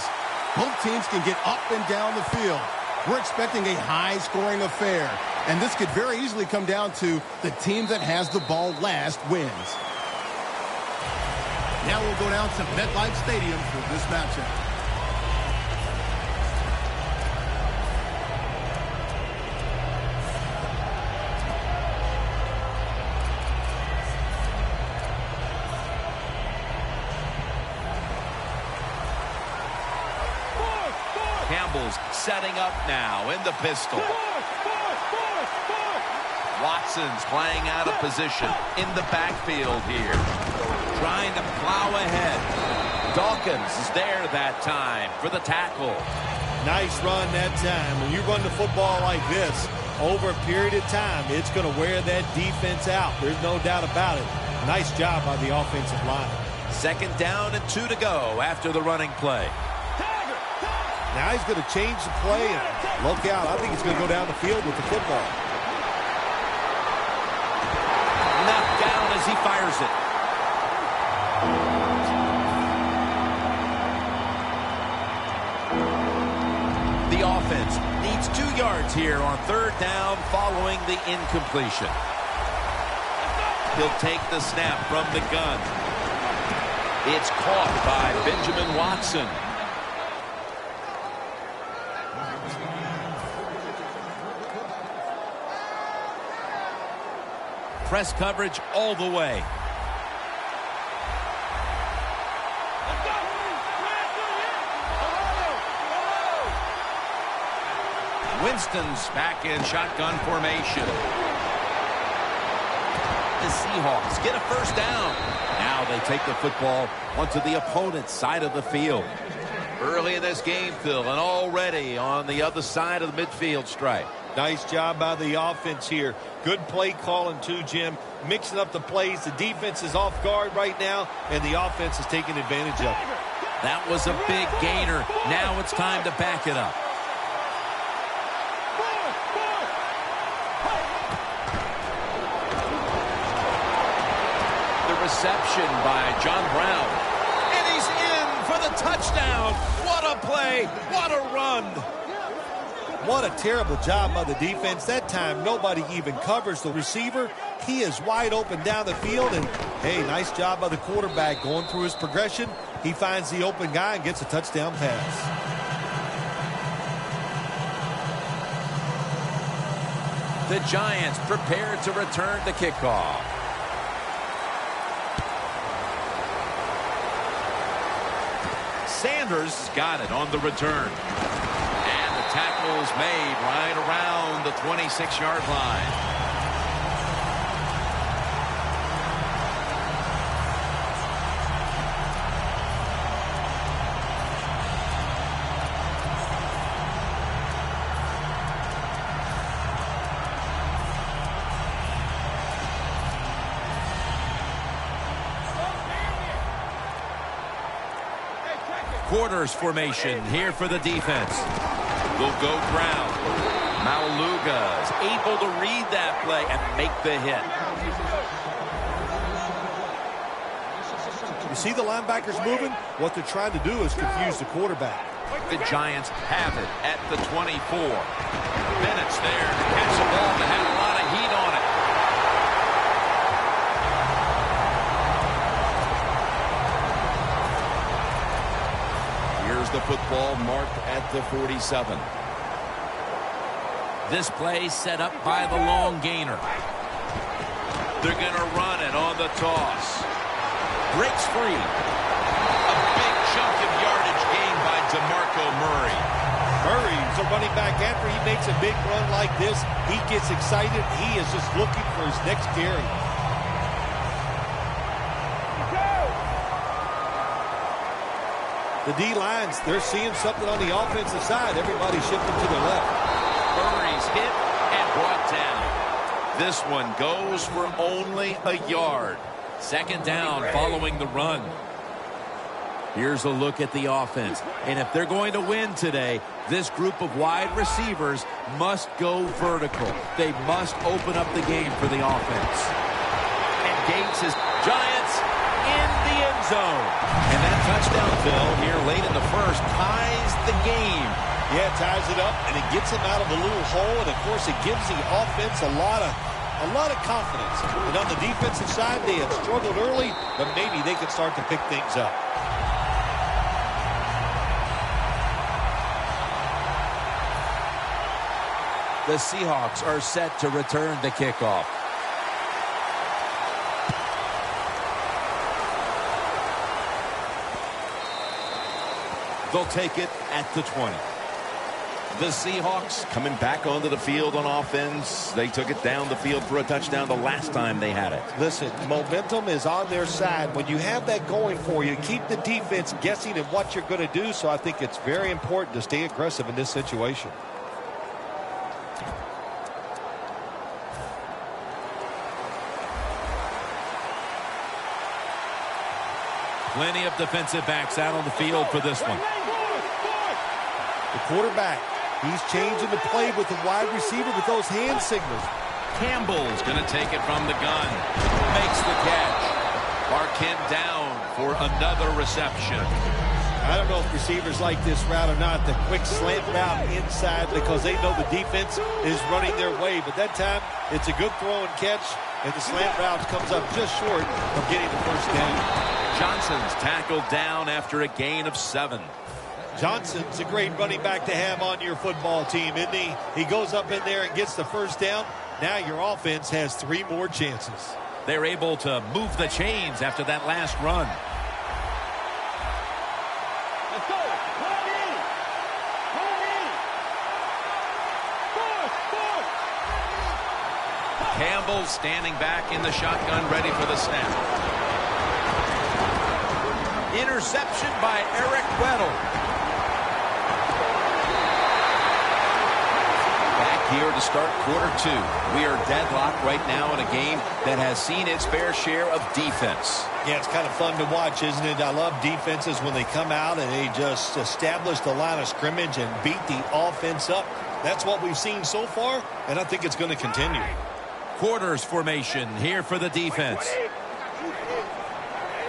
Both teams can get up and down the field. We're expecting a high-scoring affair, and this could very easily come down to the team that has the ball last wins. Now we'll go down to MetLife Stadium for this matchup. Campbell's setting up now in the pistol. Watson's playing out of position in the backfield here. Trying to plow ahead. Dawkins is there that time for the tackle. Nice run that time. When you run the football like this, over a period of time, it's going to wear that defense out. There's no doubt about it. Nice job by the offensive line. 2nd down and 2 to go after the running play. Now he's going to change the play and look out. I think he's going to go down the field with the football. Knocked down as he fires it. The offense needs 2 yards here on 3rd down following the incompletion. He'll take the snap from the gun. It's caught by Benjamin Watson. Press coverage all the way. Winston's back in shotgun formation. The Seahawks get a 1st down. Now they take the football onto the opponent's side of the field. Early in this game, Phil, and already on the other side of the midfield stripe. Nice job by the offense here. Good play calling too, Jim. Mixing up the plays. The defense is off guard right now, and the offense is taking advantage of it. That was a big gainer. Now it's time to back it up. The reception by John Brown. And he's in for the touchdown. What a play. What a run. What a terrible job by the defense. That time, nobody even covers the receiver. He is wide open down the field. And, hey, nice job by the quarterback going through his progression. He finds the open guy and gets a touchdown pass. The Giants prepare to return the kickoff. Sanders got it on the return. Tackles made right around the 26-yard line. Quarters formation here for the defense. Will go ground. Maluga's able to read that play and make the hit. You see the linebackers moving? What they're trying to do is confuse the quarterback. The Giants have it at the 24. Bennett's there to catch the ball that had a lot of heat on it. The football marked at the 47. This play set up by the long gainer. They're going to run it on the toss. Breaks free. A big chunk of yardage gained by DeMarco Murray. Murray's a running back. After he makes a big run like this, he gets excited. He is just looking for his next carry. The D-lines, they're seeing something on the offensive side. Everybody's shifting to the left. Murray's hit and brought down. This one goes for only a yard. Second down following the run. Here's a look at the offense. And if they're going to win today, this group of wide receivers must go vertical. They must open up the game for the offense. And Gates is Giants in the end zone. And that touchdown, Phil, here late in the first ties the game. Yeah, it ties it up, and it gets them out of a little hole, and, of course, it gives the offense a lot of confidence. And on the defensive side, they have struggled early, but maybe they can start to pick things up. The Seahawks are set to return the kickoff. They'll take it at the 20. The Seahawks coming back onto the field on offense. They took it down the field for a touchdown the last time they had it. Listen, momentum is on their side. When you have that going for you, keep the defense guessing at what you're going to do. So I think it's very important to stay aggressive in this situation. Plenty of defensive backs out on the field for this one. The quarterback, he's changing the play with the wide receiver with those hand signals. Campbell's going to take it from the gun. Makes the catch. Arkin down for another reception. I don't know if receivers like this route or not, the quick slant route inside, because they know the defense is running their way. But that time, it's a good throw and catch, and the slant route comes up just short of getting the first down. Johnson's tackled down after a gain of 7. Johnson's a great running back to have on your football team, isn't he? He goes up in there and gets the first down. Now your offense has 3 more chances. They're able to move the chains after that last run. Let's go. Run in. Run in. Forward. Campbell standing back in the shotgun, ready for the snap. Interception by Eric Weddle. Here to start quarter 2. We are deadlocked right now in a game that has seen its fair share of defense. Yeah, it's kind of fun to watch, isn't it? I love defenses when they come out and they just establish the line of scrimmage and beat the offense up. That's what we've seen so far, and I think it's going to continue. Quarters formation here for the defense.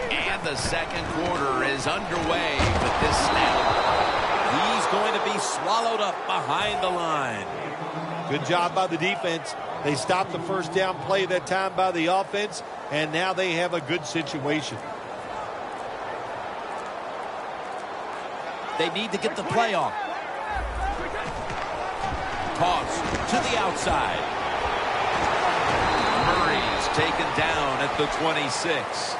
And the second quarter is underway with this snap. He's going to be swallowed up behind the line. Good job by the defense. They stopped the first down play that time by the offense, and now they have a good situation. They need to get the play off. Toss to the outside. Murray's taken down at the 26.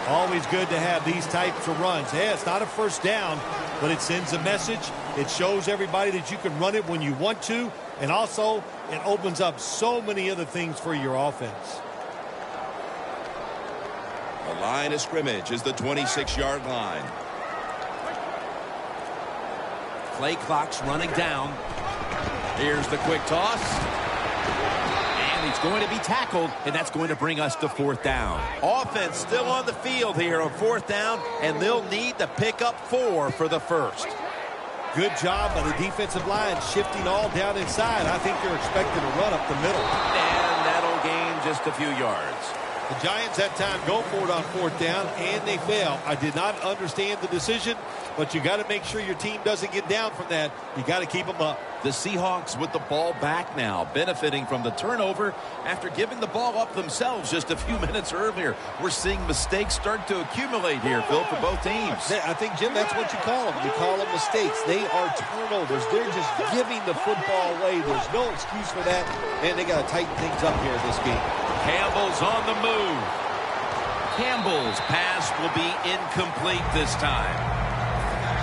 Always good to have these types of runs. Hey, it's not a first down, but it sends a message. It shows everybody that you can run it when you want to. And also, it opens up so many other things for your offense. The line of scrimmage is the 26-yard line. Play clock's running down. Here's the quick toss. And he's going to be tackled, and that's going to bring us to 4th down. Offense still on the field here on 4th down, and they'll need to pick up 4 for the first. Good job by the defensive line shifting all down inside. I think they're expecting to run up the middle. And that'll gain just a few yards. The Giants that time go for it on 4th down, and they fail. I did not understand the decision, but you got to make sure your team doesn't get down from that. You got to keep them up. The Seahawks with the ball back now, benefiting from the turnover after giving the ball up themselves just a few minutes earlier. We're seeing mistakes start to accumulate here, Phil, for both teams. I think, Jim, that's what you call them. You call them mistakes. They are turnovers. They're just giving the football away. There's no excuse for that, and they got to tighten things up here in this game. Campbell's on the move. Campbell's pass will be incomplete this time.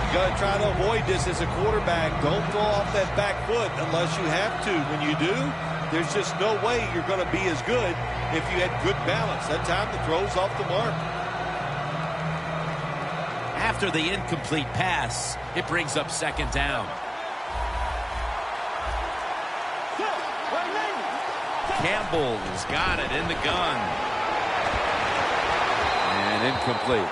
You got to try to avoid this as a quarterback. Don't throw off that back foot unless you have to. When you do, there's just no way you're going to be as good if you had good balance. That time the throw's off the mark. After the incomplete pass, it brings up 2nd down. Campbell's got it in the gun. Incomplete.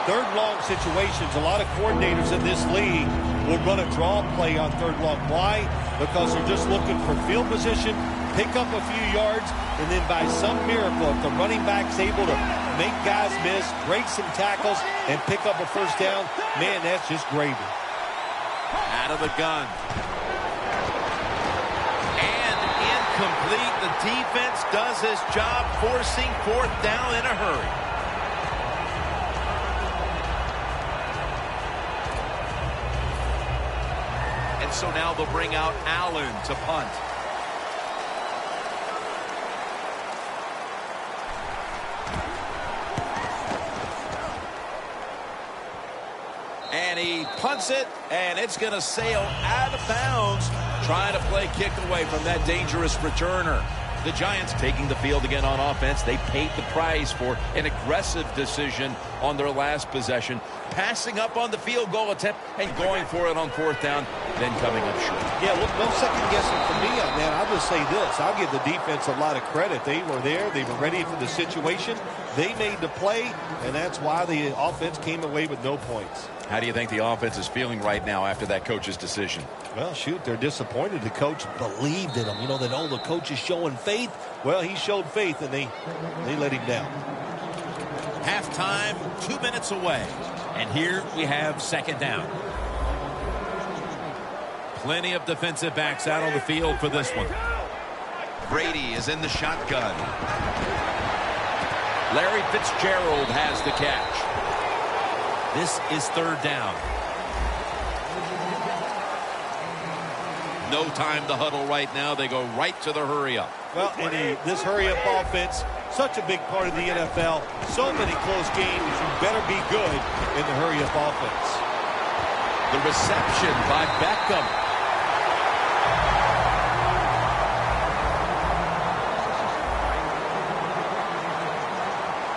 Third long situations, a lot of coordinators in this league will run a draw play on third long. Why? Because they're just looking for field position, pick up a few yards, and then by some miracle, if the running back's able to make guys miss, break some tackles, and pick up a first down, man, that's just gravy. Out of the gun. And incomplete. The defense does his job, forcing fourth down in a hurry. So now they'll bring out Allen to punt. And he punts it, and it's going to sail out of bounds, trying to play kick away from that dangerous returner. The Giants taking the field again on offense. They paid the price for an aggressive decision on their last possession, passing up on the field goal attempt and going for it on fourth down, then coming up short. Yeah, look, no second guessing for me on that. I'll just say this. I'll give the defense a lot of credit. They were there. They were ready for the situation. They made the play, and that's why the offense came away with no points. How do you think the offense is feeling right now after that coach's decision? Well, shoot, they're disappointed. The coach believed in them. You know, that, oh, the coach is showing faith. Well, he showed faith, and they let him down. Halftime, 2 minutes away. And here we have second down. Plenty of defensive backs out on the field for this one. Brady is in the shotgun. Larry Fitzgerald has the catch. This is third down. No time to huddle right now. They go right to the hurry-up. Well, and this hurry-up offense, such a big part of the NFL. So many close games. You better be good in the hurry-up offense. The reception by Beckham.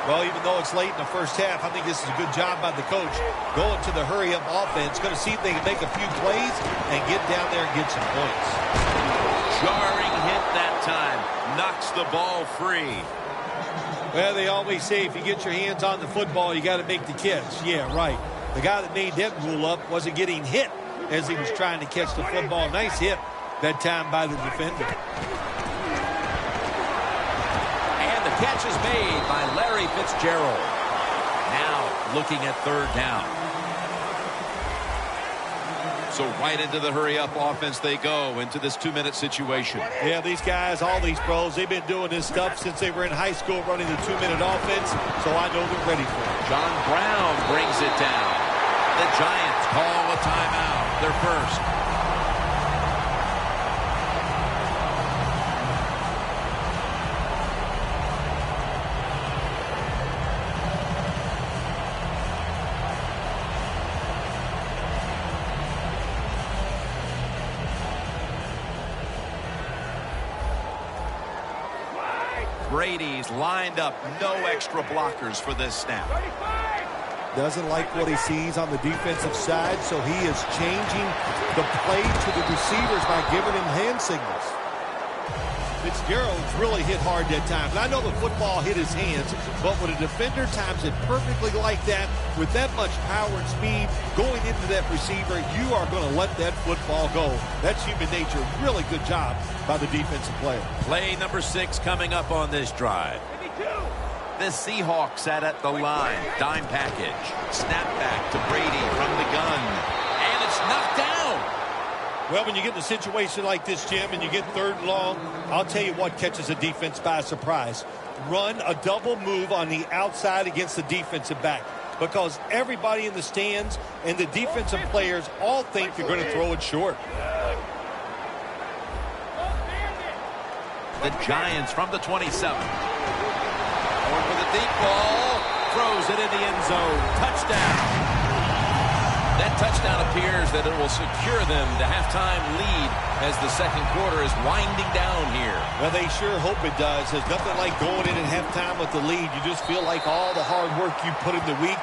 Well, even though it's late in the first half, I think this is a good job by the coach going to the hurry-up offense. Going to see if they can make a few plays and get down there and get some points. Jarring hit that time. Knocks the ball free. Well, they always say if you get your hands on the football, you got to make the catch. Yeah, right. The guy that made that rule up wasn't getting hit as he was trying to catch the football. Nice hit that time by the defender. Catch is made by Larry Fitzgerald. Now looking at third down. So right into the hurry-up offense they go into this 2-minute situation. Yeah, these guys, all these pros, they've been doing this stuff since they were in high school running the 2-minute offense, so I know they're ready for it. John Brown brings it down. The Giants call a timeout, their first. Brady's lined up. No extra blockers for this snap. Doesn't like what he sees on the defensive side, so he is changing the play to the receivers by giving him hand signals. Fitzgerald's really hit hard that time. And I know the football hit his hands, but when a defender times it perfectly like that, with that much power and speed going into that receiver, you are going to let that football go. That's human nature. Really good job by the defensive player. Play number 6 coming up on this drive. The Seahawks sat at the line. Dime package. Snap back to Brady from the gun. And it's knocked down. Well, when you get in a situation like this, Jim, and you get third and long, I'll tell you what catches a defense by surprise. Run a double move on the outside against the defensive back, because everybody in the stands and the defensive players all think you're going to throw it short. The Giants from the 27. Going for the deep ball. Throws it in the end zone. Touchdown. That touchdown appears that it will secure them the halftime lead as the second quarter is winding down here. Well, they sure hope it does. There's nothing like going in at halftime with the lead. You just feel like all the hard work you put in the week,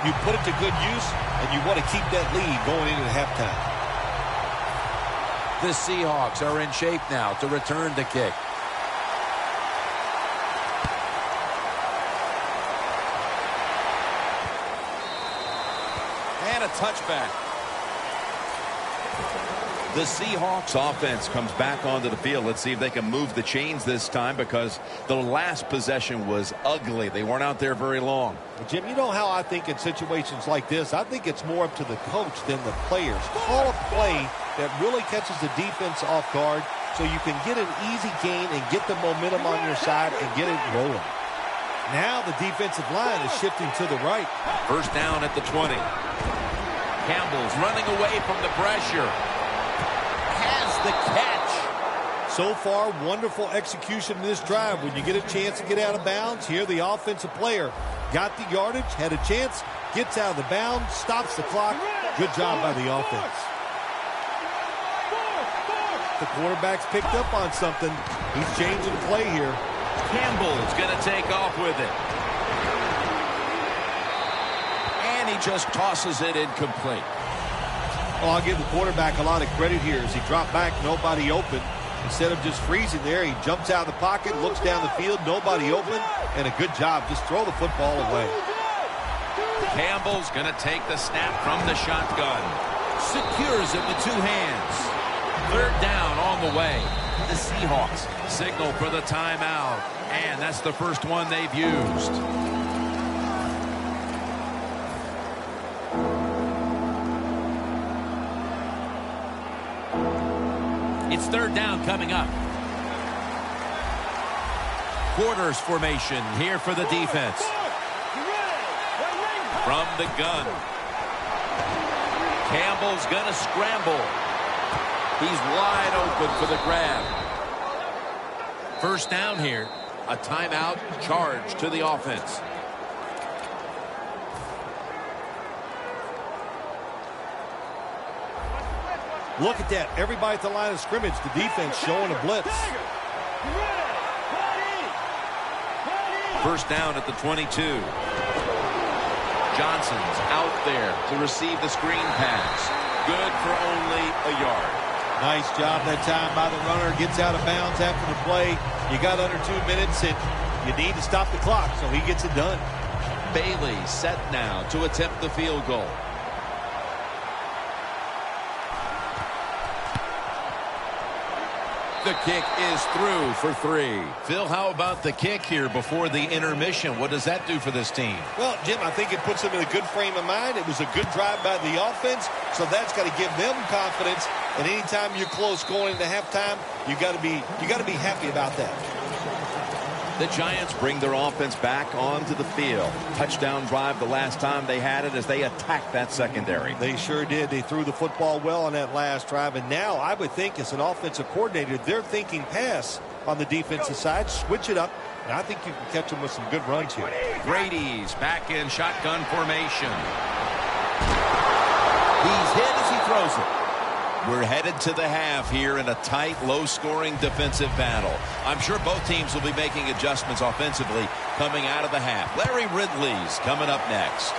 you put it to good use, and you want to keep that lead going into halftime. The Seahawks are in shape now to return the kick. 2 a touchback. The Seahawks offense comes back onto the field. Let's see if they can move the chains this time, because the last possession was ugly. They weren't out there very long. Jim, you know how I think in situations like this, I think it's more up to the coach than the players. Call a play that really catches the defense off guard so you can get an easy gain and get the momentum on your side and get it rolling. Now the defensive line is shifting to the right. First down at the 20. Campbell's running away from the pressure. Has the catch. So far, wonderful execution in this drive. When you get a chance to get out of bounds, here the offensive player got the yardage, had a chance, gets out of the bounds, stops the clock. Good job by the offense. The quarterback's picked up on something. He's changing the play here. Campbell's going to take off with it. And he just tosses it incomplete. Oh, I'll give the quarterback a lot of credit here as he dropped back, nobody open. Instead of just freezing there, he jumps out of the pocket, looks down the field, nobody open, and a good job. Just throw the football away. Campbell's going to take the snap from the shotgun. Secures it with two hands. Third down on the way. The Seahawks signal for the timeout, and that's the first one they've used. It's third down coming up. Quarters formation here for the defense. From the gun. Campbell's going to scramble. He's wide open for the grab. First down here. A timeout charge to the offense. Look at that. Everybody at the line of scrimmage. The defense showing a blitz. First down at the 22. Johnson's out there to receive the screen pass. Good for only a yard. Nice job that time by the runner. Gets out of bounds after the play. You got under 2 minutes, and you need to stop the clock, so he gets it done. Bailey set now to attempt the field goal. The kick is through for 3. Phil, how about the kick here before the intermission? What does that do for this team? Well, Jim, I think it puts them in a good frame of mind. It was a good drive by the offense, so that's got to give them confidence. And anytime you're close going into halftime, you got to be happy about that. The Giants bring their offense back onto the field. Touchdown drive the last time they had it as they attacked that secondary. They sure did. They threw the football well on that last drive. And now I would think as an offensive coordinator, they're thinking pass on the defensive side. Switch it up. And I think you can catch them with some good runs here. Brady's back in shotgun formation. He's hit as he throws it. We're headed to the half here in a tight, low-scoring defensive battle. I'm sure both teams will be making adjustments offensively coming out of the half. Larry Ridley's coming up next.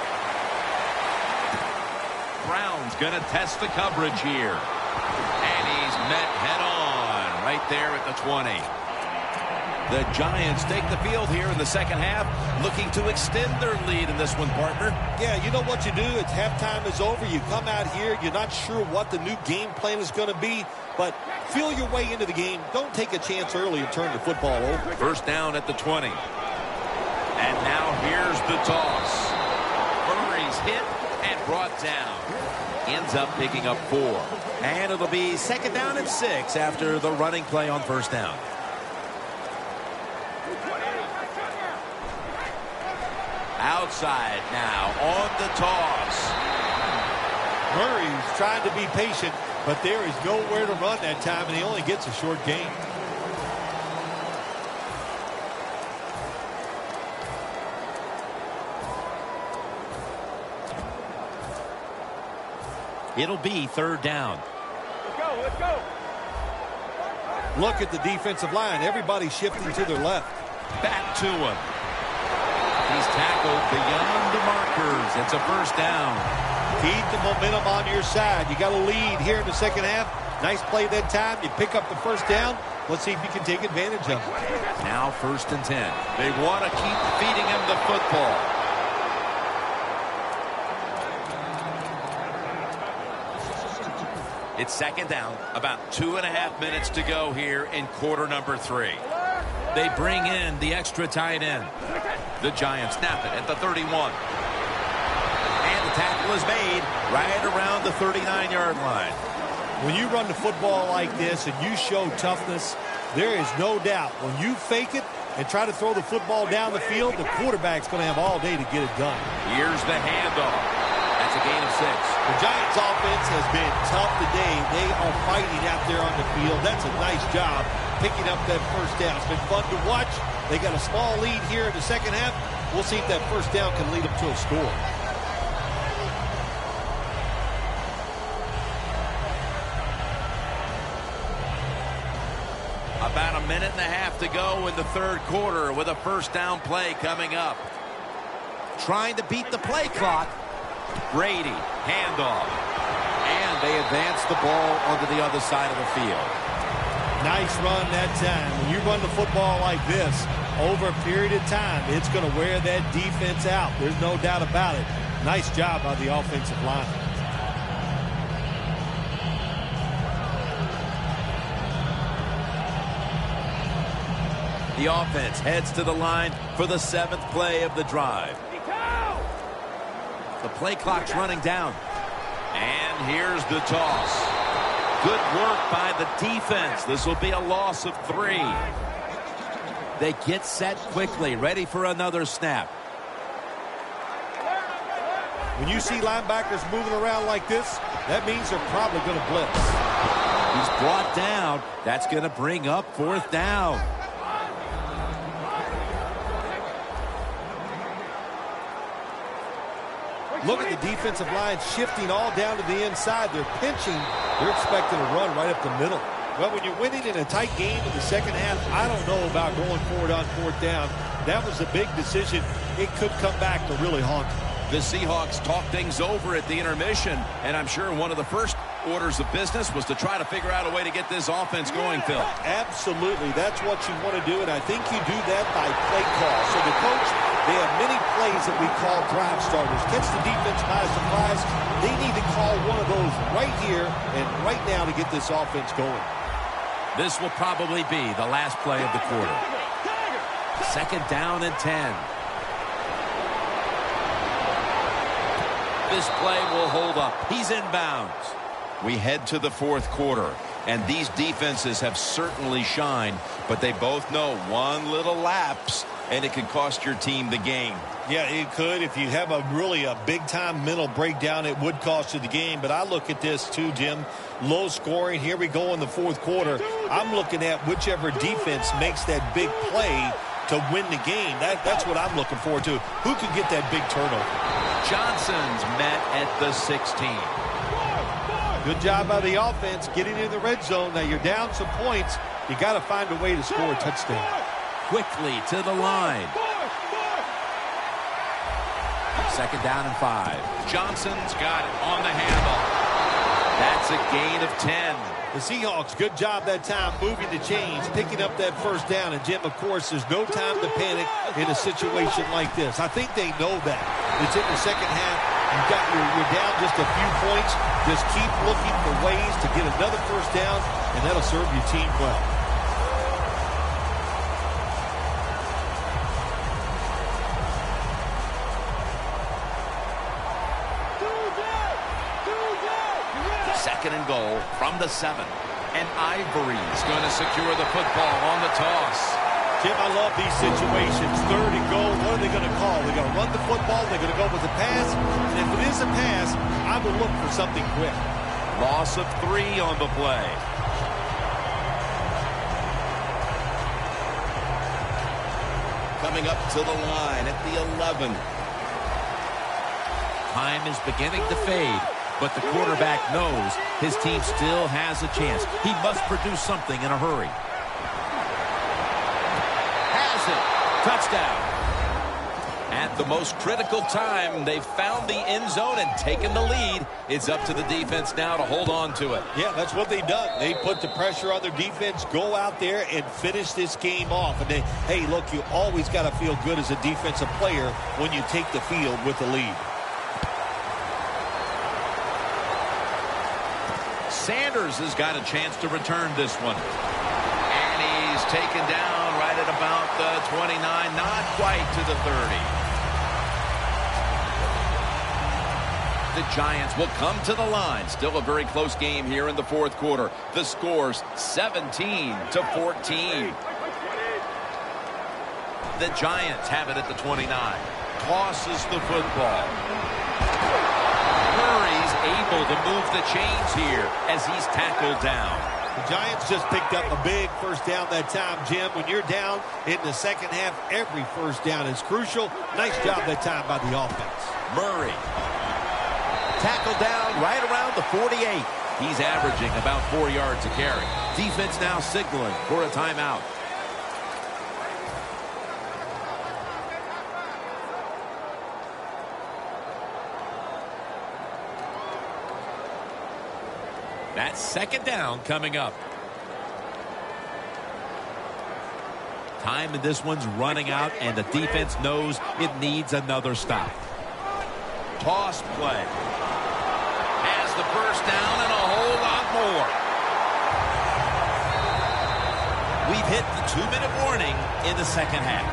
Brown's going to test the coverage here. And he's met head-on right there at the 20. The Giants take the field here in the second half, looking to extend their lead in this one, partner. Yeah, you know what you do? It's halftime is over. You come out here. You're not sure what the new game plan is going to be, but feel your way into the game. Don't take a chance early and turn the football over. First down at the 20. And now here's the toss. Murray's hit and brought down. Ends up picking up 4. And it'll be second down and 6 after the running play on first down. Outside now on the toss. Murray's trying to be patient, but there is nowhere to run that time, and he only gets a short gain. It'll be third down. Let's go. Look at the defensive line. Everybody's shifting to their left. Back to him. He's tackled beyond the markers. It's a first down. Keep the momentum on your side. You got a lead here in the second half. Nice play that time. You pick up the first down. Let's see if you can take advantage of it. Now first and 10. They want to keep feeding him the football. It's second down, about 2.5 minutes to go here in quarter number 3. They bring in the extra tight end. The Giants snap it at the 31. And the tackle is made right around the 39-yard line. When you run the football like this and you show toughness, there is no doubt when you fake it and try to throw the football down the field, the quarterback's going to have all day to get it done. Here's the handoff. That's a gain of 6. The Giants offense has been tough today. They are fighting out there on the field. That's a nice job picking up that first down. It's been fun to watch. They got a small lead here in the second half. We'll see if that first down can lead them to a score. About a minute and a half to go in the third quarter with a first down play coming up. Trying to beat the play clock. Brady, handoff. And they advance the ball onto the other side of the field. Nice run that time. When you run the football like this, over a period of time, it's going to wear that defense out. There's no doubt about it. Nice job by the offensive line. The offense heads to the line for the 7th play of the drive. The play clock's running down. And here's the toss. Good work by the defense. This will be a loss of 3. They get set quickly, ready for another snap. When you see linebackers moving around like this, that means they're probably going to blitz. He's brought down. That's going to bring up 4th down. Look at the defensive line shifting all down to the inside. They're pinching. They're expecting a run right up the middle. Well, when you're winning in a tight game in the second half, I don't know about going forward on 4th down. That was a big decision. It could come back to really haunt them. The Seahawks talk things over at the intermission, and I'm sure one of the first orders of business was to try to figure out a way to get this offense going, Phil. Absolutely. That's what you want to do, and I think you do that by play call. So the coach, they have many plays that we call drive starters. Catch the defense by surprise. They need to call one of those right here and right now to get this offense going. This will probably be the last play of the quarter. Second down and 10. This play will hold up. He's inbounds. We head to the 4th quarter, and these defenses have certainly shined, but they both know one little lapse, and it can cost your team the game. Yeah, it could. If you have a big-time mental breakdown, it would cost you the game. But I look at this, too, Jim. Low scoring. Here we go in the 4th quarter. I'm looking at whichever defense makes that big play to win the game. That's what I'm looking forward to. Who can get that big turnover? Johnson's met at the 16. Good job by the offense getting in the red zone. Now you're down some points. You got to find a way to score a touchdown. Quickly to the line. Second down and 5. Johnson's got it on the handle. That's a gain of 10. The Seahawks, good job that time moving the chains, picking up that first down. And, Jim, of course, there's no time to panic in a situation like this. I think they know that. It's in the second half. You're down just a few points. Just keep looking for ways to get another first down, and that'll serve your team well. Second and goal from the 7. And Ivory's going to secure the football on the toss. Jim, I love these situations. Third and goal, what are they going to call? They're going to run the football, they're going to go with the pass, and if it is a pass, I will look for something quick. Loss of 3 on the play. Coming up to the line at the 11. Time is beginning to fade, but the quarterback knows his team still has a chance. He must produce something in a hurry. Has it. Touchdown. At the most critical time, they've found the end zone and taken the lead. It's up to the defense now to hold on to it. Yeah, that's what they've done. They put the pressure on their defense, go out there and finish this game off. And hey, look, you always got to feel good as a defensive player when you take the field with the lead. Sanders has got a chance to return this one. And he's taken down right at about the 29, not quite to the 30. The Giants will come to the line. Still a very close game here in the fourth quarter. The score's 17-14. The Giants have it at the 29. Tosses the football. Murray's able to move the chains here as he's tackled down. The Giants just picked up a big first down that time, Jim. When you're down in the second half, every first down is crucial. Nice job that time by the offense. Murray. Tackled down right around the 48. He's averaging about 4 yards a carry. Defense now signaling for a timeout. That's second down coming up. Time in this one's running out, and the defense knows it needs another stop. Toss play. Has the first down and a whole lot more. We've hit the 2-minute warning in the second half.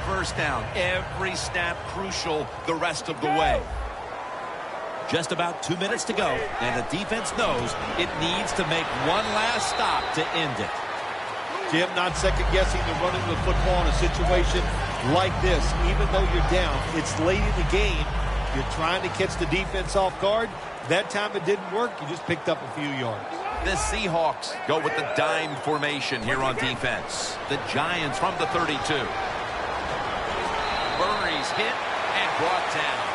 First down. Every snap crucial the rest of the way. Just about 2 minutes to go, and the defense knows it needs to make one last stop to end it. Jim, not second-guessing the running of the football in a situation like this. Even though you're down, it's late in the game. You're trying to catch the defense off guard. That time it didn't work. You just picked up a few yards. The Seahawks go with the dime formation here on defense. The Giants from the 32. Murray's hit and brought down.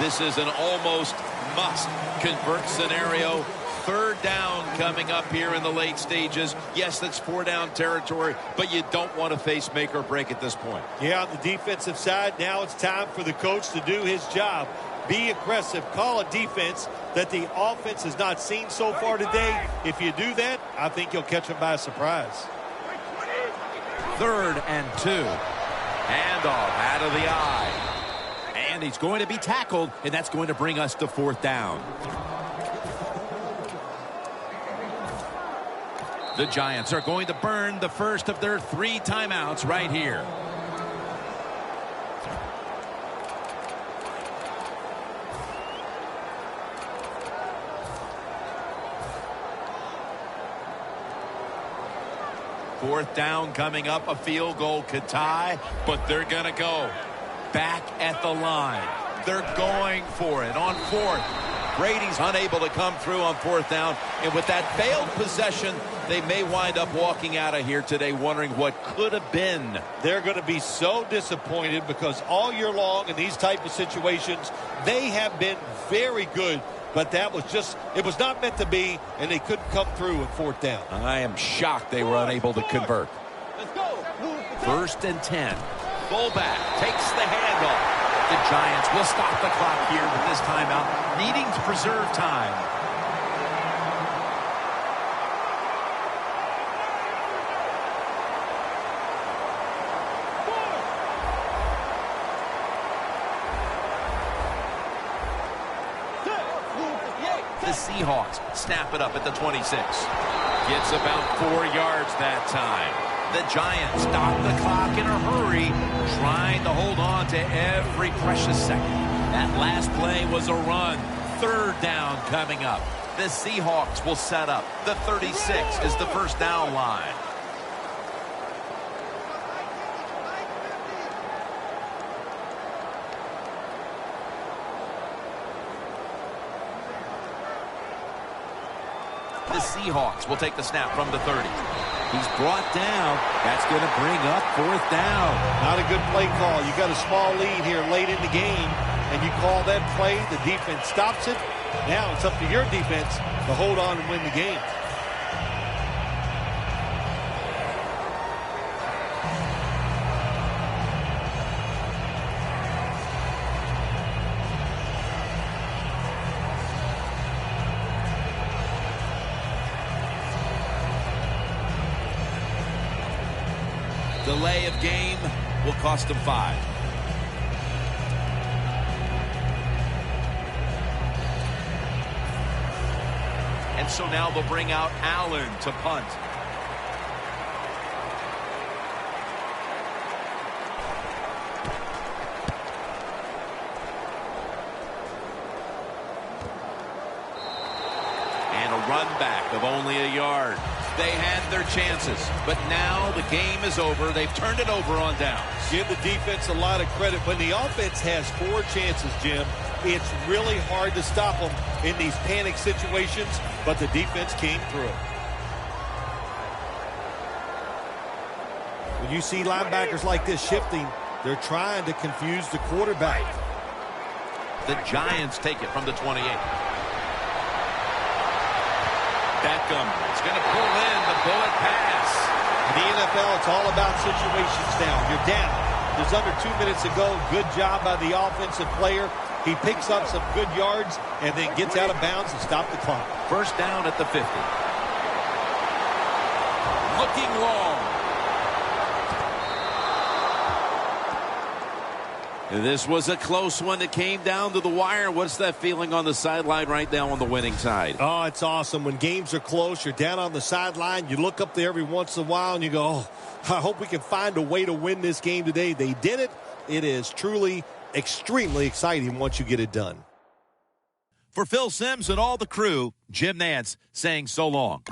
This is an almost must-convert scenario. Third down coming up here in the late stages. Yes, that's 4-down territory, but you don't want to face make or break at this point. Yeah, on the defensive side, now it's time for the coach to do his job. Be aggressive. Call a defense that the offense has not seen so far today. If you do that, I think you'll catch them by surprise. 3rd and 2. Handoff out of the eye. And he's going to be tackled, and that's going to bring us to 4th down. The Giants are going to burn the first of their 3 timeouts right here. Fourth down coming up. A field goal could tie, but they're going to go back at the line. They're going for it on 4th. Brady's unable to come through on 4th down, and with that failed possession, they may wind up walking out of here today wondering what could have been. They're going to be so disappointed because all year long in these type of situations, they have been very good. But that was just, it was not meant to be, and they couldn't come through at 4th down. I am shocked they were unable to convert. 1st and 10. Fullback takes the handoff. The Giants will stop the clock here with this timeout, needing to preserve time. The Seahawks snap it up at the 26. Gets about 4 yards that time. The Giants stop the clock in a hurry, trying to hold on to every precious second. That last play was a run. 3rd down coming up. The Seahawks will set up. The 36 is the first down line. The Seahawks will take the snap from the 30. He's brought down. That's going to bring up 4th down. Not a good play call. You got a small lead here late in the game, and you call that play. The defense stops it. Now it's up to your defense to hold on and win the game. Delay of game will cost them 5. And so now they'll bring out Allen to punt. And a run back of only a yard. They had their chances, but now the game is over. They've turned it over on downs. Give the defense a lot of credit. When the offense has 4 chances, Jim, it's really hard to stop them in these panic situations, but the defense came through. When you see linebackers like this shifting, they're trying to confuse the quarterback. The Giants take it from the 28. Beckham is going to pull in the bullet pass. In the NFL, it's all about situations now. You're down. There's under 2 minutes to go. Good job by the offensive player. He picks up some good yards and then gets out of bounds and stops the clock. First down at the 50. Looking long. This was a close one that came down to the wire. What's that feeling on the sideline right now on the winning side? Oh, it's awesome. When games are close, you're down on the sideline. You look up there every once in a while and you go, oh, I hope we can find a way to win this game today. They did it. It is truly extremely exciting once you get it done. For Phil Simms and all the crew, Jim Nantz saying so long.